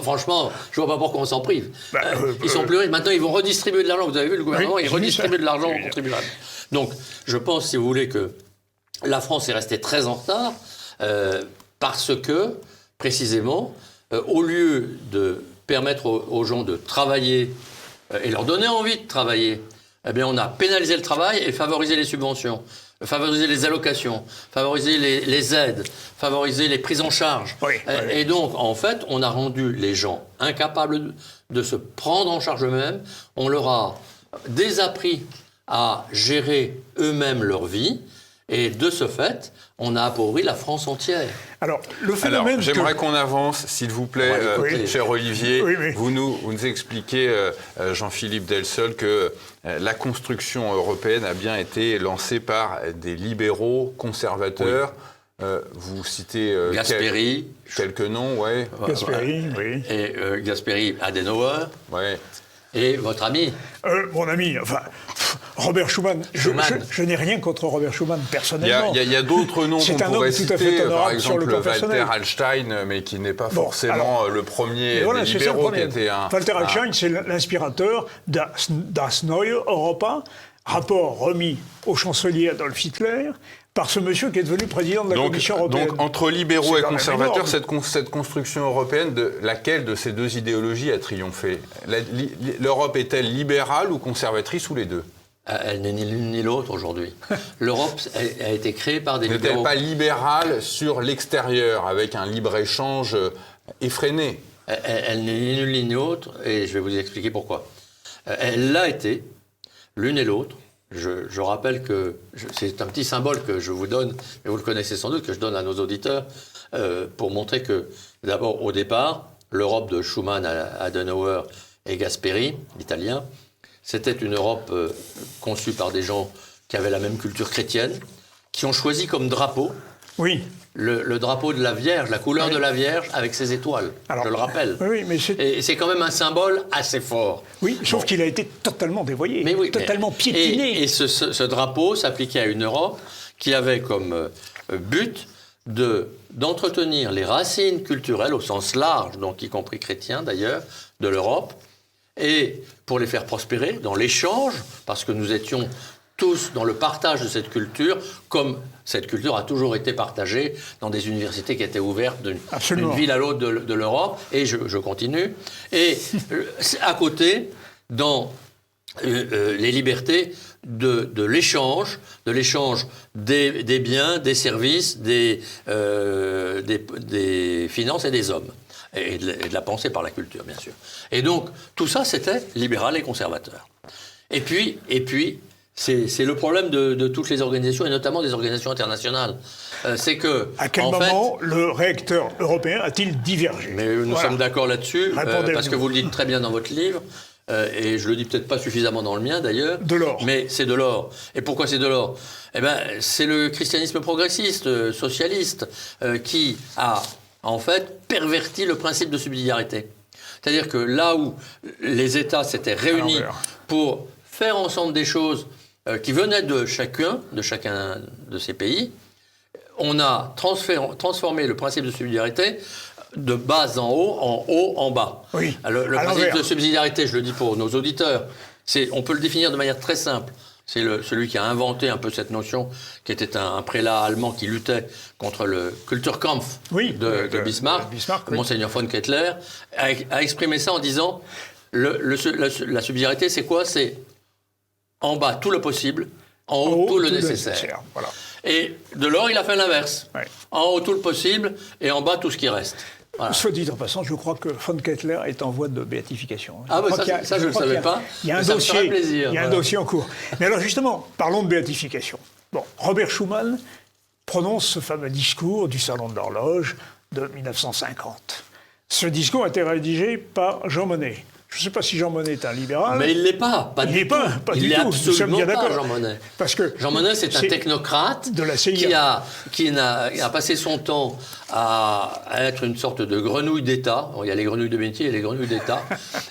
Franchement, je ne vois pas pourquoi on s'en prive. Ils sont plus riches. Maintenant, ils vont redistribuer de l'argent. Vous avez vu, le gouvernement, il redistribue de l'argent aux contribuables. Donc, je pense, si vous voulez, que la France est restée très en retard parce que, précisément, au lieu de permettre aux gens de travailler et leur donner envie de travailler, eh bien, on a pénalisé le travail et favorisé les subventions, favoriser les allocations, favoriser les aides, favoriser les prises en charge. Et donc, en fait, on a rendu les gens incapables de se prendre en charge eux-mêmes. On leur a désappris à gérer eux-mêmes leur vie. Et de ce fait, on a appauvri la France entière. Alors, le phénomène. J'aimerais qu'on avance, s'il vous plaît, cher Olivier. Vous nous expliquez, Jean-Philippe Delseul, que la construction européenne a bien été lancée par des libéraux conservateurs. Vous citez Gasperi, quelques noms, Gasperi, oui. Et Gasperi, Adenauer. Et votre ami mon ami, enfin, Robert Schuman. Je n'ai rien contre Robert Schuman, personnellement. Il y a d'autres noms qu'on pourrait citer, par exemple Walter Hallstein, mais qui n'est pas forcément le premier des libéraux qui était un... Walter Hallstein, c'est l'inspirateur Das Neue Europa, rapport remis au chancelier Adolf Hitler, par ce monsieur qui est devenu président de la Commission européenne. Donc, entre libéraux et conservateurs, cette construction européenne, laquelle de ces deux idéologies a triomphé? L'Europe est-elle libérale ou conservatrice, ou les deux? Elle n'est ni l'une ni l'autre aujourd'hui. L'Europe a été créée par des libéraux. N'est-elle pas libérale sur l'extérieur, avec un libre-échange effréné? Elle n'est ni l'une ni l'autre, et je vais vous expliquer pourquoi. Elle l'a été, l'une et l'autre. Je rappelle que c'est un petit symbole que je vous donne, et vous le connaissez sans doute, que je donne à nos auditeurs, pour montrer que, d'abord, au départ, l'Europe de Schuman, Adenauer et Gasperi, l'italien, c'était une Europe conçue par des gens qui avaient la même culture chrétienne, qui ont choisi comme drapeau le drapeau de la Vierge, la couleur de la Vierge avec ses étoiles, je le rappelle. Et c'est quand même un symbole assez fort. Oui, sauf qu'il a été totalement dévoyé, totalement piétiné. Et ce drapeau s'appliquait à une Europe qui avait comme but d'entretenir les racines culturelles, au sens large, donc y compris chrétien d'ailleurs, de l'Europe, et pour les faire prospérer dans l'échange, parce que nous étions tous dans le partage de cette culture, comme cette culture a toujours été partagée dans des universités qui étaient ouvertes d'une ville à l'autre de l'Europe, et je continue. Et à côté, dans les libertés de l'échange des biens, des services, des finances et des hommes. Et de la pensée par la culture, bien sûr. Et donc, tout ça, c'était libéral et conservateur. Et puis c'est le problème de toutes les organisations, et notamment des organisations internationales. C'est que... À quel moment le réacteur européen a-t-il divergé? Mais nous sommes d'accord là-dessus, parce que vous le dites très bien dans votre livre. et je le dis peut-être pas suffisamment dans le mien d'ailleurs. De l'or. Mais c'est de l'or. Et pourquoi c'est de l'or? Eh ben, c'est le christianisme progressiste, socialiste, qui a en fait perverti le principe de subsidiarité. C'est-à-dire que là où les États s'étaient réunis pour faire ensemble des choses qui venaient de chacun de ces pays, on a transformé le principe de subsidiarité de bas en haut en bas. Oui. Le principe de subsidiarité, je le dis pour nos auditeurs, on peut le définir de manière très simple. C'est celui qui a inventé un peu cette notion, qui était un prélat allemand qui luttait contre le Kulturkampf de Bismarck, Monseigneur von Kettler, a exprimé ça en disant la subsidiarité, c'est quoi? C'est en bas tout le possible, en haut tout le nécessaire. Voilà. Et Delors, il a fait l'inverse. Ouais. En haut tout le possible et en bas tout ce qui reste. Voilà. Soit dit en passant, je crois que von Kettler est en voie de béatification. Ah oui, ça je ne le savais pas. Il y a un dossier, plaisir, il y a un dossier en cours. Mais alors justement, parlons de béatification. Bon, Robert Schuman prononce ce fameux discours du Salon de l'Horloge de 1950. Ce discours a été rédigé par Jean Monnet. Je ne sais pas si Jean Monnet est un libéral. Mais il ne l'est pas. Il n'est pas du tout. Nous sommes bien d'accord. Jean Monnet. Parce que Jean Monnet, c'est un technocrate de la CIA. qui a passé son temps à être une sorte de grenouille d'État. Bon, il y a les grenouilles de métier et les grenouilles d'État.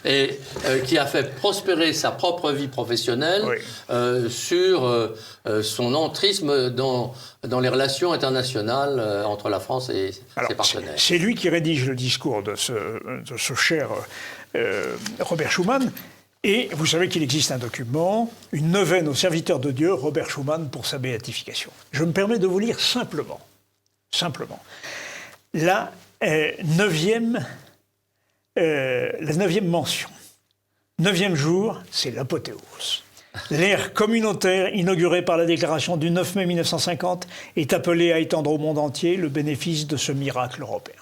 Et qui a fait prospérer sa propre vie professionnelle sur son entrisme dans les relations internationales entre la France et ses partenaires. C'est lui qui rédige le discours de ce cher Robert Schuman. Et vous savez qu'il existe un document, une neuvaine au serviteur de Dieu, Robert Schuman, pour sa béatification. Je me permets de vous lire simplement, la neuvième mention. 9e jour, c'est l'apothéose. L'ère communautaire inaugurée par la déclaration du 9 mai 1950 est appelée à étendre au monde entier le bénéfice de ce miracle européen.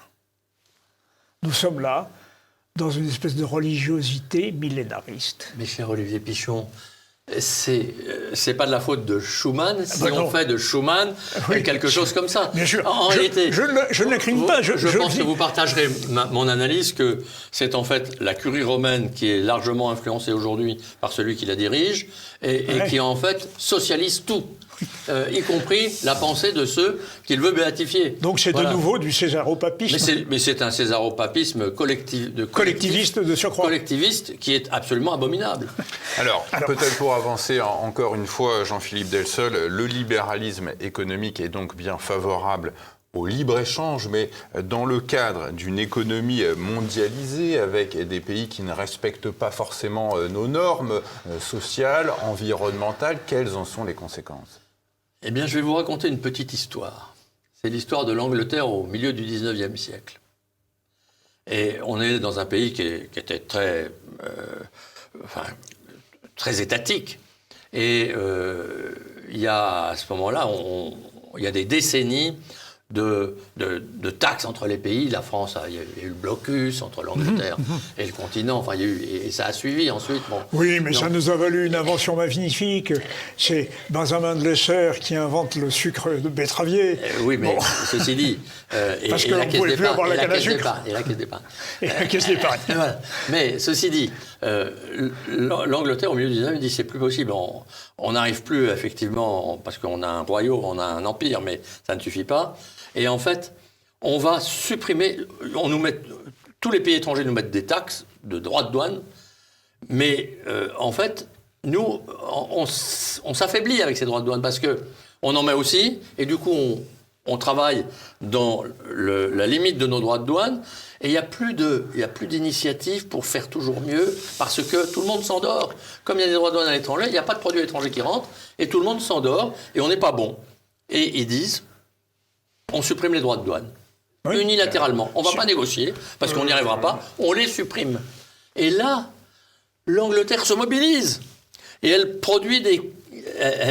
Nous sommes là, dans une espèce de religiosité millénariste. Mais cher Olivier Pichon, c'est pas de la faute de Schuman si on fait de Schuman quelque chose comme ça. Bien sûr. En réalité, je ne l'incrime pas. Je pense que vous partagerez mon analyse que c'est en fait la curie romaine qui est largement influencée aujourd'hui par celui qui la dirige et qui en fait socialise tout. Y compris la pensée de ceux qu'il veut béatifier. Donc c'est de nouveau du césaropapisme. Mais c'est un césaropapisme collectiviste de surcroît. Collectiviste qui est absolument abominable. Alors peut-être pour avancer encore une fois, Jean-Philippe Delseul, le libéralisme économique est donc bien favorable au libre-échange, mais dans le cadre d'une économie mondialisée avec des pays qui ne respectent pas forcément nos normes sociales, environnementales, quelles en sont les conséquences ? Eh bien, je vais vous raconter une petite histoire. C'est l'histoire de l'Angleterre au milieu du 19e siècle. Et on est dans un pays qui était très étatique. Et il y a, à ce moment-là, il y a des décennies de taxes entre les pays. La France, il y a eu le blocus entre l'Angleterre et le continent. Enfin, il y a eu, et ça a suivi ensuite. Bon. Oui, mais ça nous a valu une invention magnifique. C'est Benjamin de Lesser qui invente le sucre de betteravier. Oui, mais ceci dit, parce qu'on ne pouvait plus avoir la canne à sucre. Et la caisse d'épargne. Et la caisse d'épargne. Voilà. Mais ceci dit, l'Angleterre au milieu du 19e dit c'est plus possible. On n'arrive plus effectivement parce qu'on a un royaume, on a un empire, mais ça ne suffit pas. Et en fait, on va supprimer, tous les pays étrangers nous mettent des taxes, de droits de douane, mais en fait, nous, on s'affaiblit avec ces droits de douane parce qu'on en met aussi, et du coup, on travaille dans la limite de nos droits de douane, et il n'y a plus d'initiative pour faire toujours mieux, parce que tout le monde s'endort. Comme il y a des droits de douane à l'étranger, il n'y a pas de produits étrangers qui rentrent, et tout le monde s'endort, et on n'est pas bon. Et ils disent, on supprime les droits de douane. Oui. Unilatéralement. On ne va pas négocier, parce qu'on n'y arrivera pas, on les supprime. Et là, l'Angleterre se mobilise, et elle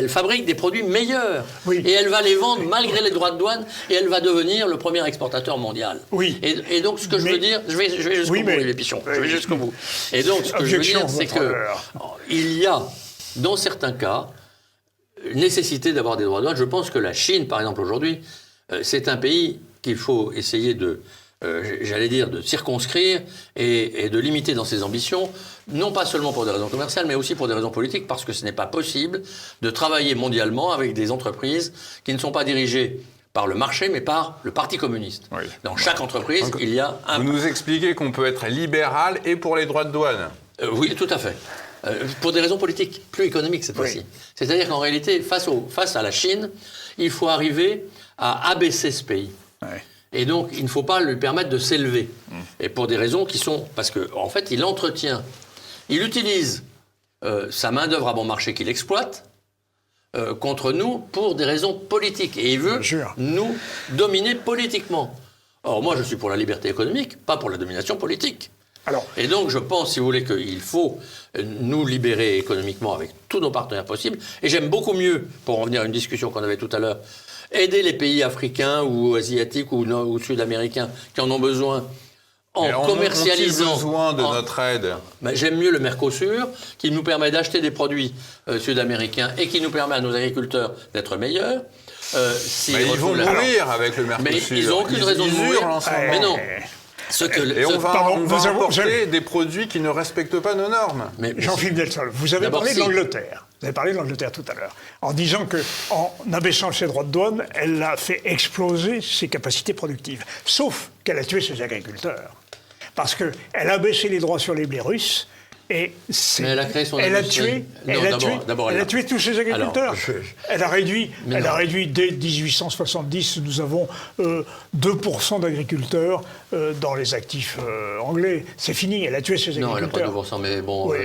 fabrique des produits meilleurs. Oui. Et elle va les vendre malgré les droits de douane, et elle va devenir le premier exportateur mondial. Oui. Et donc, ce que je veux dire, je vais jusqu'au bout, les Pichons. Je vais jusqu'au bout. Et donc, ce que je veux dire, c'est qu'il y a, dans certains cas, nécessité d'avoir des droits de douane. Je pense que la Chine, par exemple, aujourd'hui, c'est un pays qu'il faut essayer de j'allais dire, de circonscrire et de limiter dans ses ambitions, non pas seulement pour des raisons commerciales, mais aussi pour des raisons politiques, parce que ce n'est pas possible de travailler mondialement avec des entreprises qui ne sont pas dirigées par le marché, mais par le Parti communiste. Oui. Dans chaque entreprise, il y a un... Vous nous expliquez qu'on peut être libéral et pour les droits de douane. Oui, tout à fait. Pour des raisons politiques, plus économiques cette fois-ci. C'est-à-dire qu'en réalité, face à la Chine, il faut arriver à abaisser ce pays. Ouais. Et donc, il ne faut pas lui permettre de s'élever. Et pour des raisons qui sont... Parce qu'en fait, il utilise sa main-d'œuvre à bon marché qu'il exploite contre nous pour des raisons politiques. Et il veut nous dominer politiquement. Or, moi, je suis pour la liberté économique, pas pour la domination politique. Alors, et donc, je pense, si vous voulez, qu'il faut nous libérer économiquement avec tous nos partenaires possibles. Et j'aime beaucoup mieux, pour en venir à une discussion qu'on avait tout à l'heure, aider les pays africains ou asiatiques ou sud-américains qui en ont besoin en commercialisant. Ont-ils besoin de notre aide? J'aime mieux le Mercosur, qui nous permet d'acheter des produits sud-américains et qui nous permet à nos agriculteurs d'être meilleurs. Ils vont mourir avec le Mercosur. Mais ils n'ont aucune raison de mourir. Mais non. Et on va importer des produits qui ne respectent pas nos normes. Jean-Philippe Delsol, vous avez parlé de l'Angleterre. Vous avez parlé de l'Angleterre tout à l'heure, en disant qu'en abaissant ses droits de douane, elle a fait exploser ses capacités productives. Sauf qu'elle a tué ses agriculteurs. Parce qu'elle a baissé les droits sur les blés russes. Et mais elle a créé son industrie. Elle a tué tous ses agriculteurs. Alors, elle a réduit dès 1870, nous avons 2% d'agriculteurs dans les actifs anglais. C'est fini, elle a tué ses agriculteurs. Non, elle n'a pas 2%, mais bon... Oui,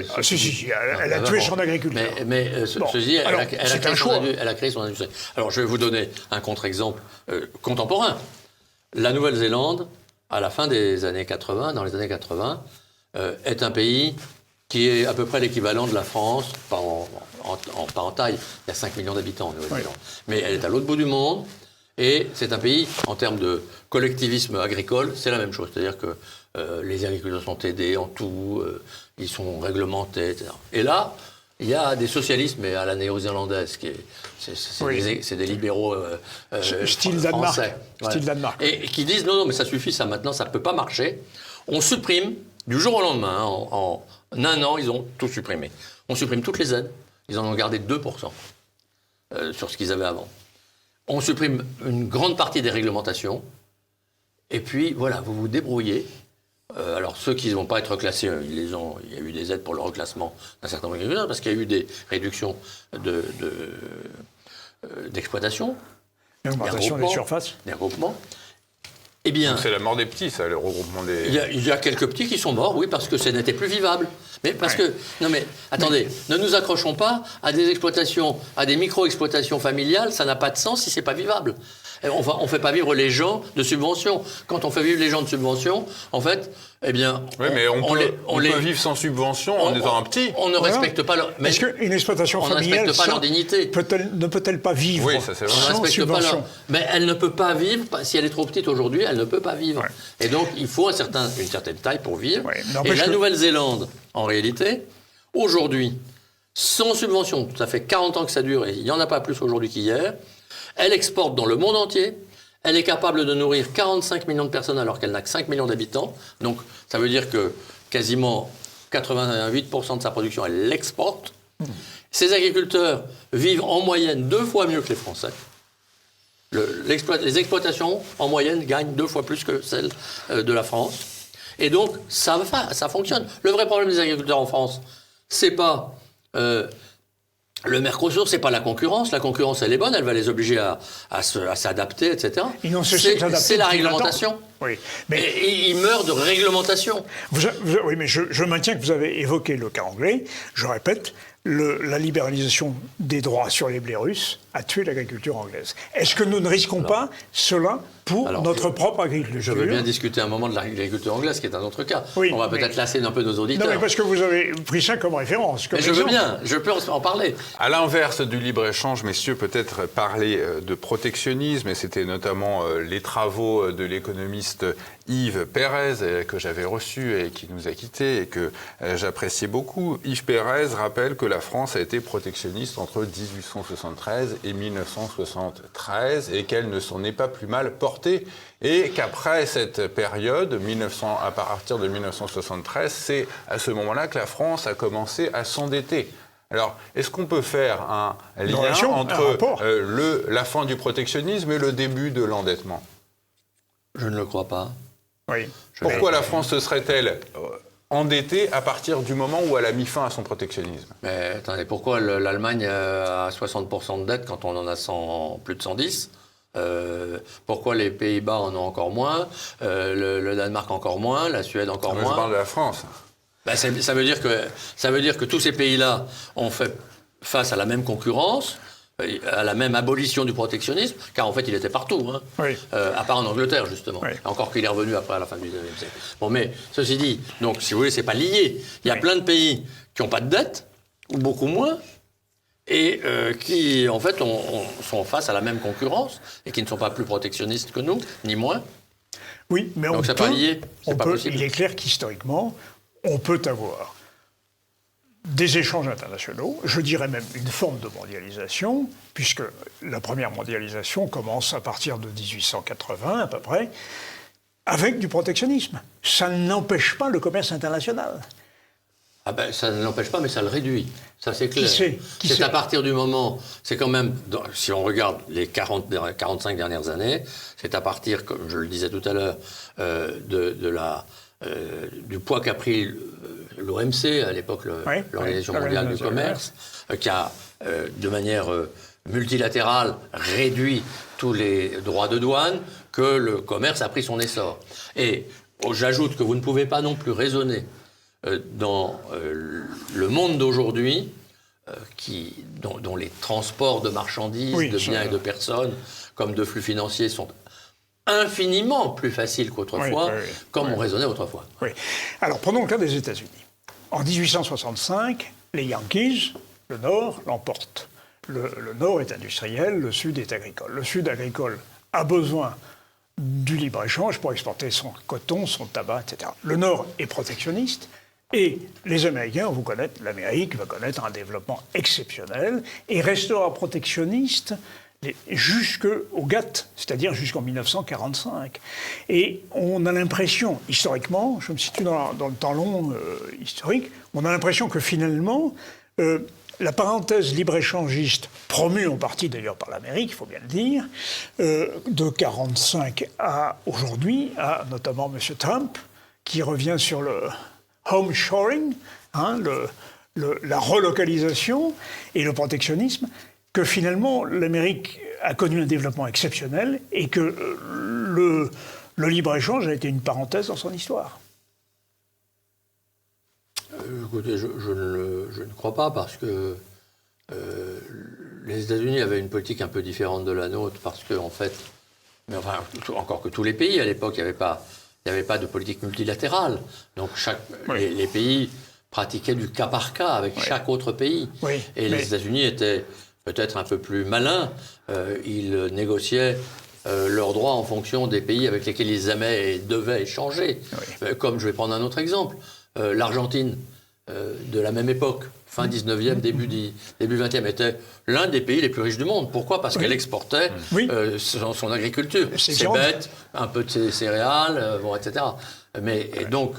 elle a tué son agriculteur. Mais ceci dit, elle a créé son industrie. Alors, je vais vous donner un contre-exemple contemporain. La Nouvelle-Zélande, à la fin des années 80, dans les années 80, est un pays qui est à peu près l'équivalent de la France, pas en taille, il y a 5 millions d'habitants en Nouvelle-Zélande. Mais elle est à l'autre bout du monde, et c'est un pays, en termes de collectivisme agricole, c'est la même chose. C'est-à-dire que les agriculteurs sont aidés en tout, ils sont réglementés, etc. Et là, il y a des socialistes, mais à la néo-zélandaise, c'est des libéraux style français. Style Danemark. Et qui disent, non, mais ça suffit, ça maintenant, ça ne peut pas marcher. On supprime, du jour au lendemain, en un an, ils ont tout supprimé. On supprime toutes les aides, ils en ont gardé 2% sur ce qu'ils avaient avant. On supprime une grande partie des réglementations, et puis voilà, vous vous débrouillez. Alors ceux qui ne vont pas être classés, il y a eu des aides pour le reclassement d'un certain nombre d'agriculteurs, parce qu'il y a eu des réductions d'exploitation. L'augmentation des surfaces. Des regroupements. Eh bien, c'est la mort des petits, ça, le regroupement des... Il y a quelques petits qui sont morts, oui, parce que ça n'était plus vivable. Mais parce que... Non mais, attendez, ne nous accrochons pas à des exploitations, à des micro-exploitations familiales, ça n'a pas de sens si c'est pas vivable. On ne fait pas vivre les gens de subventions. Quand on fait vivre les gens de subventions, en fait, eh bien... Oui, mais on peut vivre sans subvention en étant un petit. On ne respecte pas leur... Est-ce qu'une exploitation familiale... On ne respecte pas leur dignité. Ne peut-elle pas vivre sans subvention? Mais elle ne peut pas vivre, si elle est trop petite aujourd'hui, elle ne peut pas vivre. Ouais. Et donc, il faut une certaine taille pour vivre. Ouais, et la Nouvelle-Zélande, en réalité, aujourd'hui, sans subvention, ça fait 40 ans que ça dure, et il n'y en a pas plus aujourd'hui qu'hier, elle exporte dans le monde entier, elle est capable de nourrir 45 millions de personnes alors qu'elle n'a que 5 millions d'habitants. Donc, ça veut dire que quasiment 88% de sa production, elle l'exporte. Ses agriculteurs vivent en moyenne 2 fois mieux que les Français. Les exploitations, en moyenne, gagnent 2 fois plus que celles de la France. Et donc, ça fonctionne. Le vrai problème des agriculteurs en France, c'est pas le Mercosur, c'est pas la concurrence. La concurrence, elle est bonne, elle va les obliger à s'adapter, etc. C'est la réglementation. Oui, mais ils meurent de réglementation. Oui, mais je maintiens que vous avez évoqué le cas anglais. Je répète, la libéralisation des droits sur les blés russes a tué l'agriculture anglaise. Est-ce que nous ne risquons pas cela pour notre propre agriculture? Je veux bien discuter un moment de l'agriculture anglaise, qui est un autre cas. Oui, on va peut-être lasser un peu nos auditeurs. Non, mais parce que vous avez pris ça comme référence. Mais je veux bien, je peux en parler. À l'inverse du libre-échange, messieurs, peut-être parler de protectionnisme, et c'était notamment les travaux de l'économiste Yves Pérez, que j'avais reçu et qui nous a quittés et que j'appréciais beaucoup. Yves Pérez rappelle que la France a été protectionniste entre 1873 et 1973 et qu'elle ne s'en est pas plus mal portée et qu'après cette période, à partir de 1973, c'est à ce moment-là que la France a commencé à s'endetter. Alors, est-ce qu'on peut faire un lien entre la fin du protectionnisme et le début de l'endettement? Je ne le crois pas. Oui. Pourquoi la France se serait-elle endettée à partir du moment où elle a mis fin à son protectionnisme? Mais attendez, pourquoi l'Allemagne a 60% de dette quand on en a plus de 110? Pourquoi les Pays-Bas en ont encore moins, le Danemark encore moins, la Suède encore moins? Je parle de la France. Ben, ça veut dire que tous ces pays-là ont fait face à la même concurrence, à la même abolition du protectionnisme, car en fait il était partout, hein, oui. À part en Angleterre justement, oui. Encore qu'il est revenu après à la fin du XIXe siècle. Bon, mais ceci dit, donc si vous voulez, c'est pas lié. Il y a plein de pays qui n'ont pas de dette, ou beaucoup moins, et qui en fait sont face à la même concurrence, et qui ne sont pas plus protectionnistes que nous, ni moins. Oui, mais donc c'est pas lié, c'est pas possible. Il est clair qu'historiquement, on peut avoir des échanges internationaux, je dirais même une forme de mondialisation, puisque la première mondialisation commence à partir de 1880 à peu près, avec du protectionnisme. Ça n'empêche pas le commerce international. Ah ben, ça ne l'empêche pas, mais ça le réduit. Ça, c'est clair. C'est à partir du moment... C'est quand même... Si on regarde les 45 dernières années, c'est à partir, comme je le disais tout à l'heure, du poids qu'a pris l'OMC, à l'époque l'Organisation mondiale du commerce, qui a, de manière multilatérale, réduit tous les droits de douane, que le commerce a pris son essor. Et j'ajoute que vous ne pouvez pas non plus raisonner dans le monde d'aujourd'hui, dont les transports de marchandises, de biens et de personnes, comme de flux financiers, sont infiniment plus facile qu'autrefois, on raisonnait autrefois. Oui. Alors, prenons le cas des États-Unis. En 1865, les Yankees, le Nord, l'emportent. Le Nord est industriel, le Sud est agricole. Le Sud agricole a besoin du libre-échange pour exporter son coton, son tabac, etc. Le Nord est protectionniste, et les Américains vont connaître, l'Amérique va connaître un développement exceptionnel, et restera protectionniste jusqu'au GATT, c'est-à-dire jusqu'en 1945. Et on a l'impression, historiquement, je me situe dans le temps long historique, on a l'impression que finalement, la parenthèse libre-échangiste, promue en partie d'ailleurs par l'Amérique, il faut bien le dire, de 1945 à aujourd'hui, à notamment M. Trump, qui revient sur le home shoring, la relocalisation et le protectionnisme, que finalement l'Amérique a connu un développement exceptionnel et que le libre-échange a été une parenthèse dans son histoire. Écoutez, je ne crois pas, parce que les États-Unis avaient une politique un peu différente de la nôtre, parce que, en fait, mais enfin, encore que tous les pays, à l'époque, il n'y avait pas de politique multilatérale. Donc les pays pratiquaient du cas par cas avec chaque autre pays. Oui, et les États-Unis étaient peut-être un peu plus malins. Ils négociaient leurs droits en fonction des pays avec lesquels ils aimaient et devaient échanger. Oui. Comme je vais prendre un autre exemple, l'Argentine de la même époque, fin 19e, début 20e, était l'un des pays les plus riches du monde. Pourquoi? Parce qu'elle exportait son agriculture. C'est bête, un peu de ses céréales, etc. Et donc,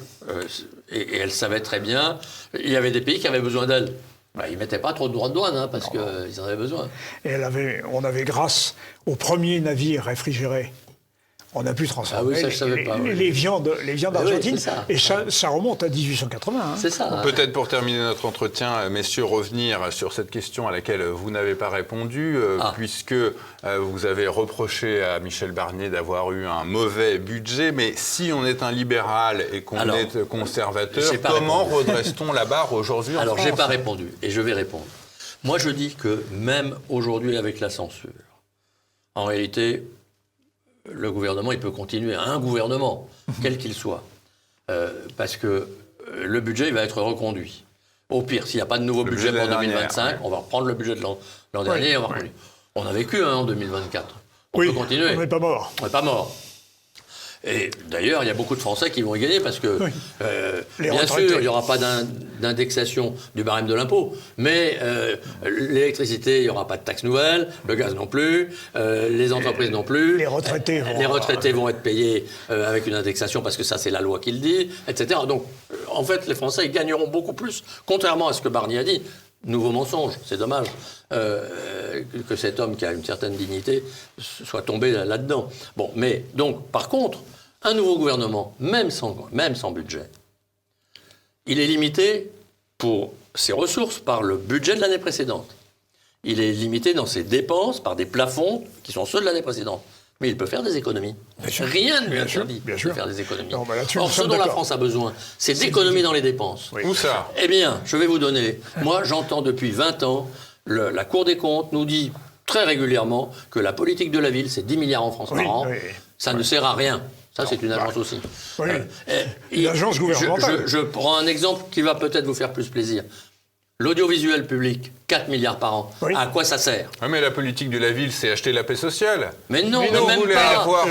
elle savait très bien, il y avait des pays qui avaient besoin d'elle. Ils ne mettaient pas trop de droits de douane, parce qu'ils en avaient besoin. Et on avait, grâce aux premiers navires réfrigérés, on a pu transformer les viandes argentines. Et ça remonte à 1880. Hein. C'est ça. Peut-être pour terminer notre entretien, messieurs, revenir sur cette question à laquelle vous n'avez pas répondu, puisque vous avez reproché à Michel Barnier d'avoir eu un mauvais budget. Mais si on est un libéral et qu'on est conservateur, comment redresse-t-on la barre aujourd'hui en France ? Alors, je n'ai pas répondu, et je vais répondre. Moi, je dis que même aujourd'hui, avec la censure, en réalité, le gouvernement, il peut continuer, un gouvernement, quel qu'il soit, parce que le budget, il va être reconduit. Au pire, s'il n'y a pas de nouveau budget pour 2025, on va reprendre le budget de l'an dernier. On a vécu en 2024. On peut continuer. On n'est pas mort. On n'est pas mort. Et d'ailleurs, il y a beaucoup de Français qui vont y gagner parce que, Les bien retraités. sûr, il n'y aura pas d'indexation du barème de l'impôt, mais l'électricité, il n'y aura pas de taxe nouvelle, le gaz non plus, les entreprises non plus. Les retraités vont être payés avec une indexation parce que ça, c'est la loi qui le dit, etc. Donc, en fait, les Français ils gagneront beaucoup plus, contrairement à ce que Barnier a dit. Nouveau mensonge, c'est dommage que cet homme qui a une certaine dignité soit tombé là-dedans. Bon, mais donc, par contre, un nouveau gouvernement, même sans budget, il est limité pour ses ressources par le budget de l'année précédente. Il est limité dans ses dépenses par des plafonds qui sont ceux de l'année précédente. Mais il peut faire des économies. Rien ne lui interdit de faire des économies. Non, bah là-dessus, Or, nous ce sommes dont la d'accord. France a besoin, c'est d'économies dans les dépenses. Oui. Où ça? Eh bien, je vais vous donner. Moi, j'entends depuis 20 ans, la Cour des comptes nous dit très régulièrement que la politique de la ville, c'est 10 milliards en France Oui, par an. oui. Ça ne sert à rien. Ça, c'est une agence aussi. Oui. Une agence gouvernementale. Je prends un exemple qui va peut-être vous faire plus plaisir. L'audiovisuel public, 4 milliards par an. Oui. À quoi ça sert? Ah, mais la politique de la ville, c'est acheter la paix sociale. Mais non, Mais mais non, même Vous voulez pas. avoir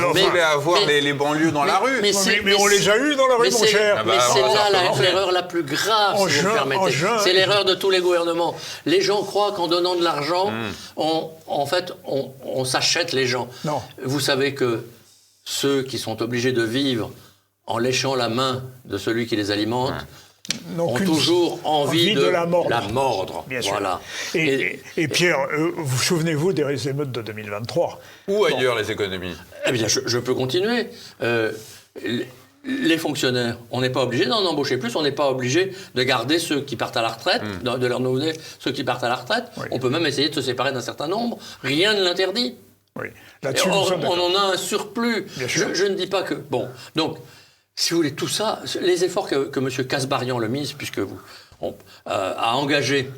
mais- les banlieues dans la rue. Mais on les a eus dans la rue, mais mon c'est- cher. Ah bah, Mais c'est on va là recommencer. l'erreur la plus grave, En si vous juin- me permettez. en juin, C'est l'erreur de tous les gouvernements. Les gens croient qu'en donnant de l'argent, on s'achète les gens. Non. Vous savez que ceux qui sont obligés de vivre en léchant la main de celui qui les alimente Non, ont qu'une- toujours envie de la mordre. Bien Bien voilà. sûr. Et Pierre, vous souvenez-vous des émeutes de 2023 Ou ailleurs, les économies. Eh bien, je peux continuer. Les fonctionnaires, on n'est pas obligé d'en embaucher plus, on n'est pas obligé de garder ceux qui partent à la retraite, de leur donner ceux qui partent à la retraite. Oui. On peut même essayer de se séparer d'un certain nombre. Rien ne l'interdit. Oui. Et Là-dessus, nous or, sommes on d'accord. en a un surplus. Bien sûr. Je ne dis pas que... Bon, donc, si vous voulez, tout ça, les efforts que M. Kasbarian, le ministre, a engagés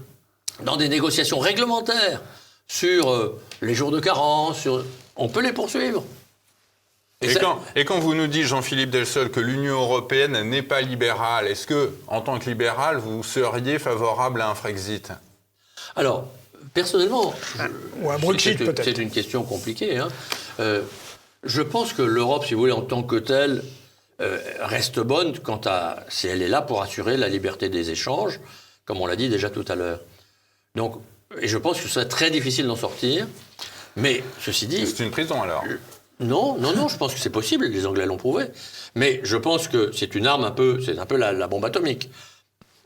dans des négociations réglementaires sur les jours de carence, on peut les poursuivre. Et quand vous nous dites, Jean-Philippe Delseul, que l'Union européenne n'est pas libérale, est-ce que, en tant que libéral, vous seriez favorable à un Frexit? Alors, personnellement, Ou un Brexit, peut-être. c'est une question compliquée. Hein. Je pense que l'Europe, si vous voulez, en tant que telle, reste bonne si elle est là pour assurer la liberté des échanges, comme on l'a dit déjà tout à l'heure. Donc, et je pense que ce serait très difficile d'en sortir. Mais, ceci dit... C'est une prison, alors. Non, je pense que c'est possible, les Anglais l'ont prouvé. Mais je pense que c'est une arme c'est un peu la bombe atomique.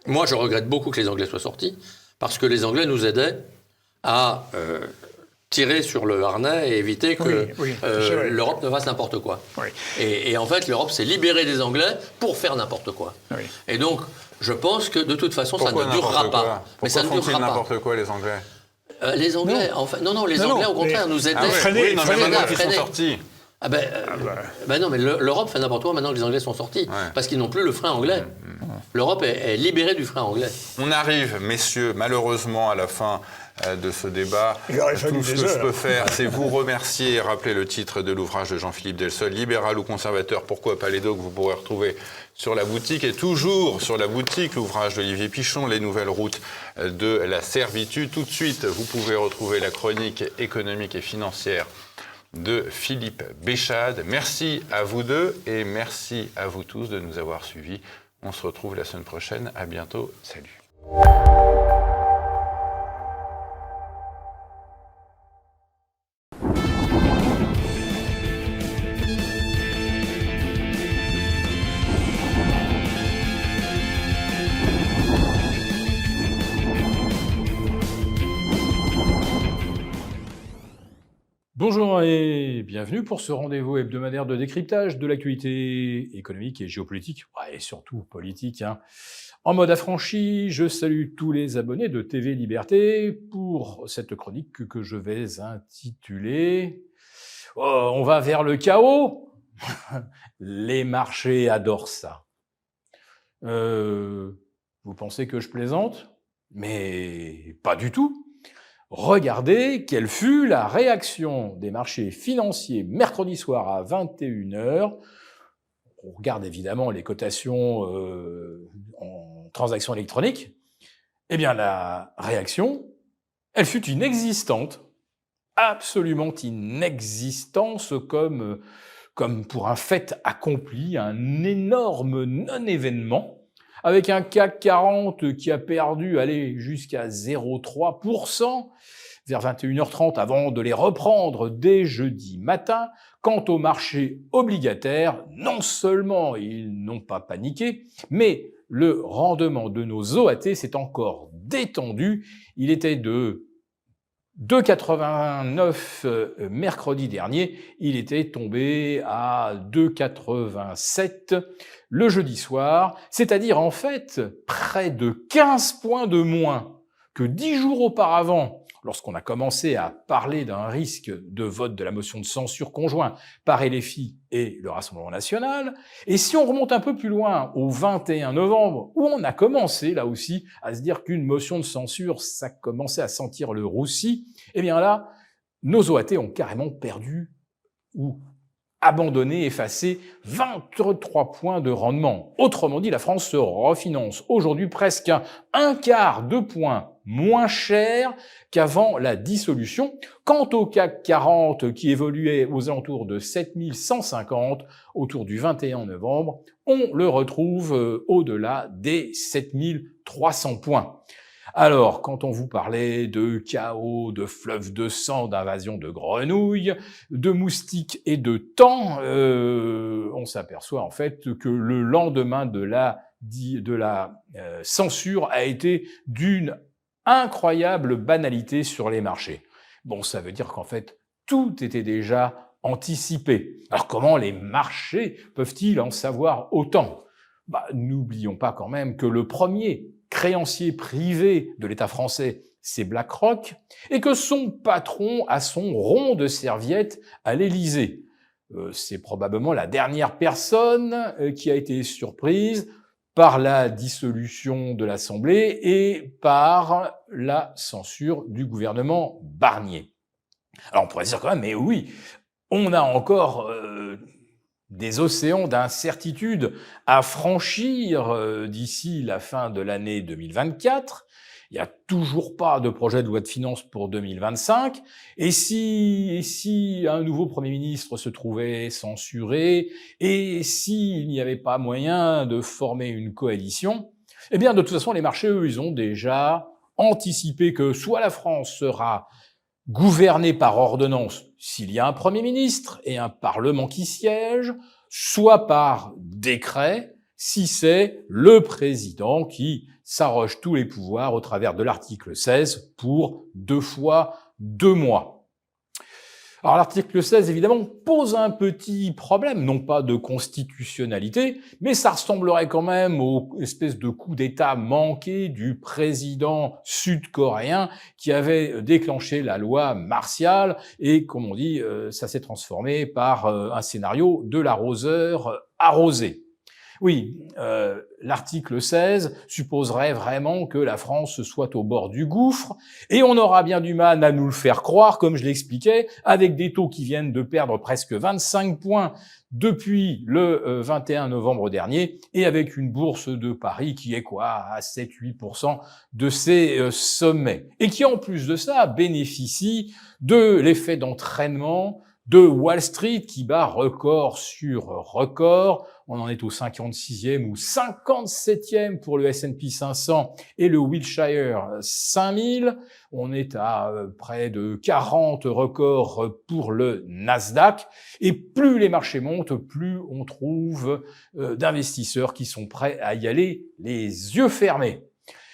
Moi, je regrette beaucoup que les Anglais soient sortis, parce que les Anglais nous aidaient à tirer sur le harnais et éviter que Oui, c'est vrai. l'Europe ne fasse n'importe quoi. Oui. Et en fait, l'Europe s'est libérée des Anglais pour faire n'importe quoi. Oui. Et donc, je pense que de toute façon, Pourquoi ça ne durera n'importe pas. quoi? Mais ça ne Pourquoi font-ils durera pas. n'importe quoi, les Anglais? Les Anglais, enfin, non, les Non, Anglais, non, au contraire, mais- nous aidaient. Ah ouais. Freiner- Oui, non, mais freiner- maintenant qu'ils sont freiner. sortis. Ah ben non, mais l'Europe fait n'importe quoi maintenant que les Anglais sont sortis. Ouais. Parce qu'ils n'ont plus le frein anglais. L'Europe est libérée du frein anglais. On arrive, messieurs, malheureusement, à la fin de ce débat. Il aurait fallu Tout ce des que je heures. peux faire, c'est vous remercier et rappeler le titre de l'ouvrage de Jean-Philippe Delseul, Libéral ou conservateur, pourquoi pas les deux, que vous pourrez retrouver sur la boutique. Et toujours sur la boutique, l'ouvrage d'Olivier Pichon, Les nouvelles routes de la servitude. Tout de suite, vous pouvez retrouver la chronique économique et financière de Philippe Béchade. Merci à vous deux et merci à vous tous de nous avoir suivis. On se retrouve la semaine prochaine. À bientôt. Salut. Bonjour et bienvenue pour ce rendez-vous hebdomadaire de décryptage de l'actualité économique et géopolitique, et surtout politique. En mode affranchi, je salue tous les abonnés de TV Liberté pour cette chronique que je vais intituler « On va vers le chaos ?» Les marchés adorent ça. Vous pensez que je plaisante? Mais pas du tout. Regardez quelle fut la réaction des marchés financiers mercredi soir à 21h. On regarde évidemment les cotations en transactions électroniques. Eh bien, la réaction, elle fut inexistante, absolument inexistante, comme comme pour un fait accompli, un énorme non-événement, avec un CAC 40 qui a perdu, jusqu'à 0,3% vers 21h30 avant de les reprendre dès jeudi matin. Quant aux marchés obligataires, non seulement ils n'ont pas paniqué, mais le rendement de nos OAT s'est encore détendu. Il était de 2,89 mercredi dernier, il était tombé à 2,87 le jeudi soir, c'est-à-dire en fait près de 15 points de moins que 10 jours auparavant, lorsqu'on a commencé à parler d'un risque de vote de la motion de censure conjoint par LFI et le Rassemblement national. Et si on remonte un peu plus loin, au 21 novembre, où on a commencé, là aussi, à se dire qu'une motion de censure, ça commençait à sentir le roussi, eh bien là, nos OAT ont carrément perdu ou abandonné, effacé 23 points de rendement. Autrement dit, la France se refinance aujourd'hui presque un quart de point moins cher qu'avant la dissolution. Quant au CAC 40 qui évoluait aux alentours de 7150 autour du 21 novembre, on le retrouve au-delà des 7300 points. Alors, quand on vous parlait de chaos, de fleuves de sang, d'invasion de grenouilles, de moustiques et de temps, on s'aperçoit en fait que le lendemain de la censure a été d'une incroyable banalité sur les marchés. Bon, ça veut dire qu'en fait, tout était déjà anticipé. Alors comment les marchés peuvent-ils en savoir autant ? N'oublions pas quand même que le premier créancier privé de l'État français, c'est BlackRock, et que son patron a son rond de serviette à l'Élysée. C'est probablement la dernière personne qui a été surprise par la dissolution de l'Assemblée et par la censure du gouvernement Barnier. Alors on pourrait dire quand même, mais oui, on a encore des océans d'incertitude à franchir d'ici la fin de l'année 2024. Il n'y a toujours pas de projet de loi de finances pour 2025. Et si un nouveau Premier ministre se trouvait censuré, et s'il n'y avait pas moyen de former une coalition, eh bien, de toute façon, les marchés, eux, ils ont déjà anticipé que soit la France sera gouvernée par ordonnance s'il y a un Premier ministre et un Parlement qui siège, soit par décret si c'est le président qui s'arroge tous les pouvoirs au travers de l'article 16 pour 2 fois 2 mois. Alors l'article 16, évidemment, pose un petit problème, non pas de constitutionnalité, mais ça ressemblerait quand même aux espèces de coup d'État manqué du président sud-coréen qui avait déclenché la loi martiale et, comme on dit, ça s'est transformé par un scénario de l'arroseur arrosé. Oui, l'article 16 supposerait vraiment que la France soit au bord du gouffre, et on aura bien du mal à nous le faire croire, comme je l'expliquais, avec des taux qui viennent de perdre presque 25 points depuis le 21 novembre dernier, et avec une bourse de Paris qui est à 7-8% de ses sommets, et qui en plus de ça bénéficie de l'effet d'entraînement de Wall Street qui bat record sur record. On en est au 56e ou 57e pour le S&P 500 et le Wilshire 5000. On est à près de 40 records pour le Nasdaq. Et plus les marchés montent, plus on trouve d'investisseurs qui sont prêts à y aller les yeux fermés.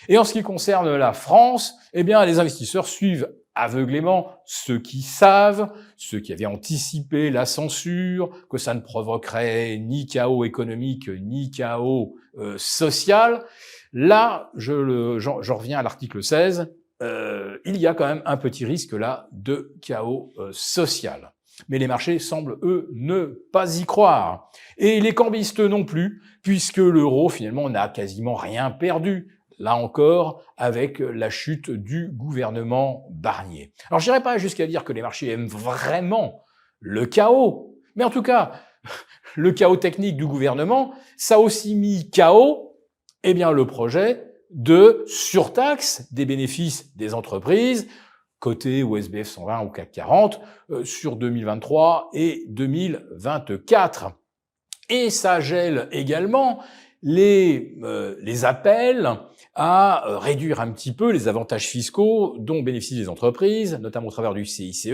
Et en ce qui concerne la France, eh bien, les investisseurs suivent aveuglément ceux qui savent, ceux qui avaient anticipé la censure, que ça ne provoquerait ni chaos économique, ni chaos social. Là, je reviens à l'article 16, il y a quand même un petit risque là de chaos social. Mais les marchés semblent, eux, ne pas y croire. Et les cambistes non plus, puisque l'euro, finalement, n'a quasiment rien perdu. Là encore, avec la chute du gouvernement Barnier. Alors, je n'irai pas jusqu'à dire que les marchés aiment vraiment le chaos, mais en tout cas, le chaos technique du gouvernement, ça a aussi mis KO, le projet de surtaxe des bénéfices des entreprises, cotés au SBF 120 ou CAC 40 sur 2023 et 2024. Et ça gèle également les appels à réduire un petit peu les avantages fiscaux dont bénéficient les entreprises, notamment au travers du CICE,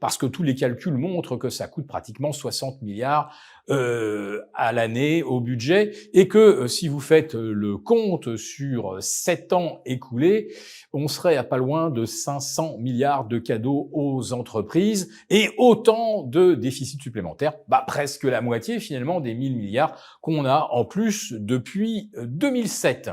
parce que tous les calculs montrent que ça coûte pratiquement 60 milliards à l'année au budget, et que si vous faites le compte sur 7 ans écoulés, on serait à pas loin de 500 milliards de cadeaux aux entreprises et autant de déficits supplémentaires, presque la moitié finalement des 1000 milliards qu'on a en plus depuis 2007.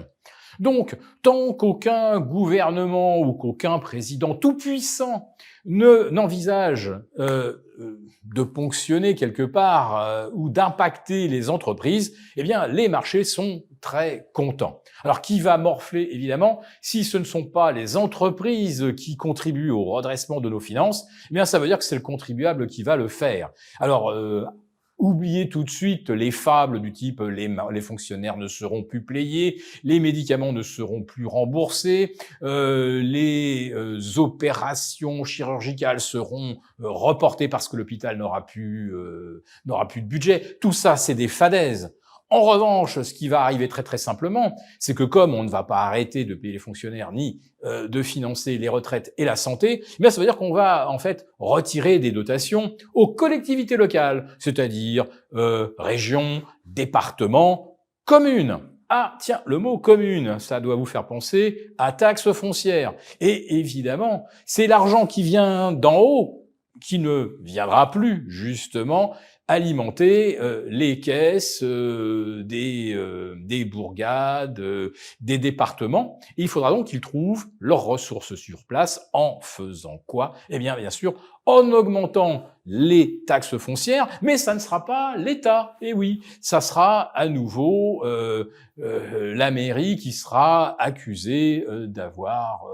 Donc, tant qu'aucun gouvernement ou qu'aucun président tout-puissant n'envisage de ponctionner quelque part ou d'impacter les entreprises, eh bien, les marchés sont très contents. Alors, qui va morfler, évidemment, si ce ne sont pas les entreprises qui contribuent au redressement de nos finances, eh bien, ça veut dire que c'est le contribuable qui va le faire. Alors, oubliez tout de suite les fables du type les fonctionnaires ne seront plus payés, les médicaments ne seront plus remboursés, les opérations chirurgicales seront reportées parce que l'hôpital n'aura plus de budget. Tout ça, c'est des fadaises. En revanche, ce qui va arriver très très simplement, c'est que comme on ne va pas arrêter de payer les fonctionnaires ni de financer les retraites et la santé, eh bien ça veut dire qu'on va en fait retirer des dotations aux collectivités locales, c'est-à-dire régions, départements, communes. Ah, tiens, le mot commune, ça doit vous faire penser à taxe foncière. Et évidemment, c'est l'argent qui vient d'en haut qui ne viendra plus, justement, alimenter les caisses des bourgades, des départements. Et il faudra donc qu'ils trouvent leurs ressources sur place en faisant quoi? Eh bien sûr, en augmentant les taxes foncières, mais ça ne sera pas l'État. Et oui, ça sera à nouveau la mairie qui sera accusée d'avoir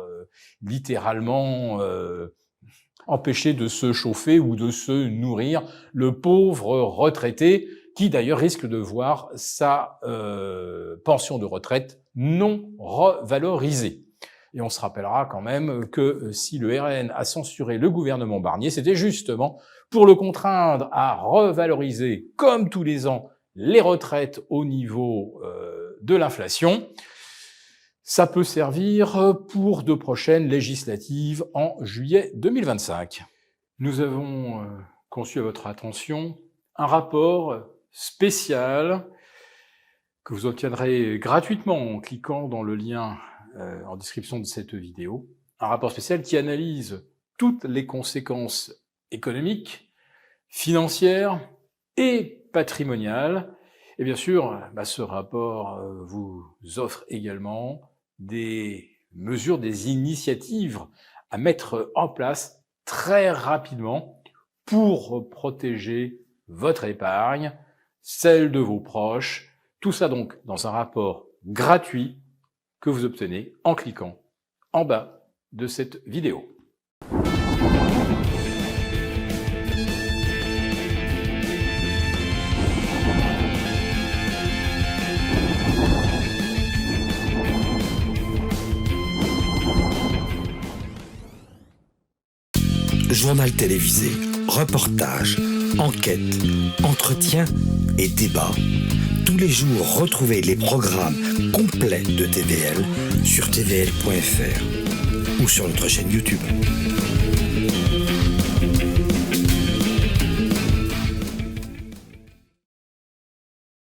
littéralement empêcher de se chauffer ou de se nourrir le pauvre retraité qui d'ailleurs risque de voir sa pension de retraite non revalorisée. Et on se rappellera quand même que si le RN a censuré le gouvernement Barnier, c'était justement pour le contraindre à revaloriser, comme tous les ans, les retraites au niveau de l'inflation. Ça peut servir pour de prochaines législatives en juillet 2025. Nous avons conçu à votre attention un rapport spécial que vous obtiendrez gratuitement en cliquant dans le lien en description de cette vidéo. Un rapport spécial qui analyse toutes les conséquences économiques, financières et patrimoniales. Et bien sûr, ce rapport vous offre également des mesures, des initiatives à mettre en place très rapidement pour protéger votre épargne, celle de vos proches. Tout ça donc dans un rapport gratuit que vous obtenez en cliquant en bas de cette vidéo. Journal télévisé, reportages, enquêtes, entretiens et débats. Tous les jours, retrouvez les programmes complets de TVL sur tvl.fr ou sur notre chaîne YouTube.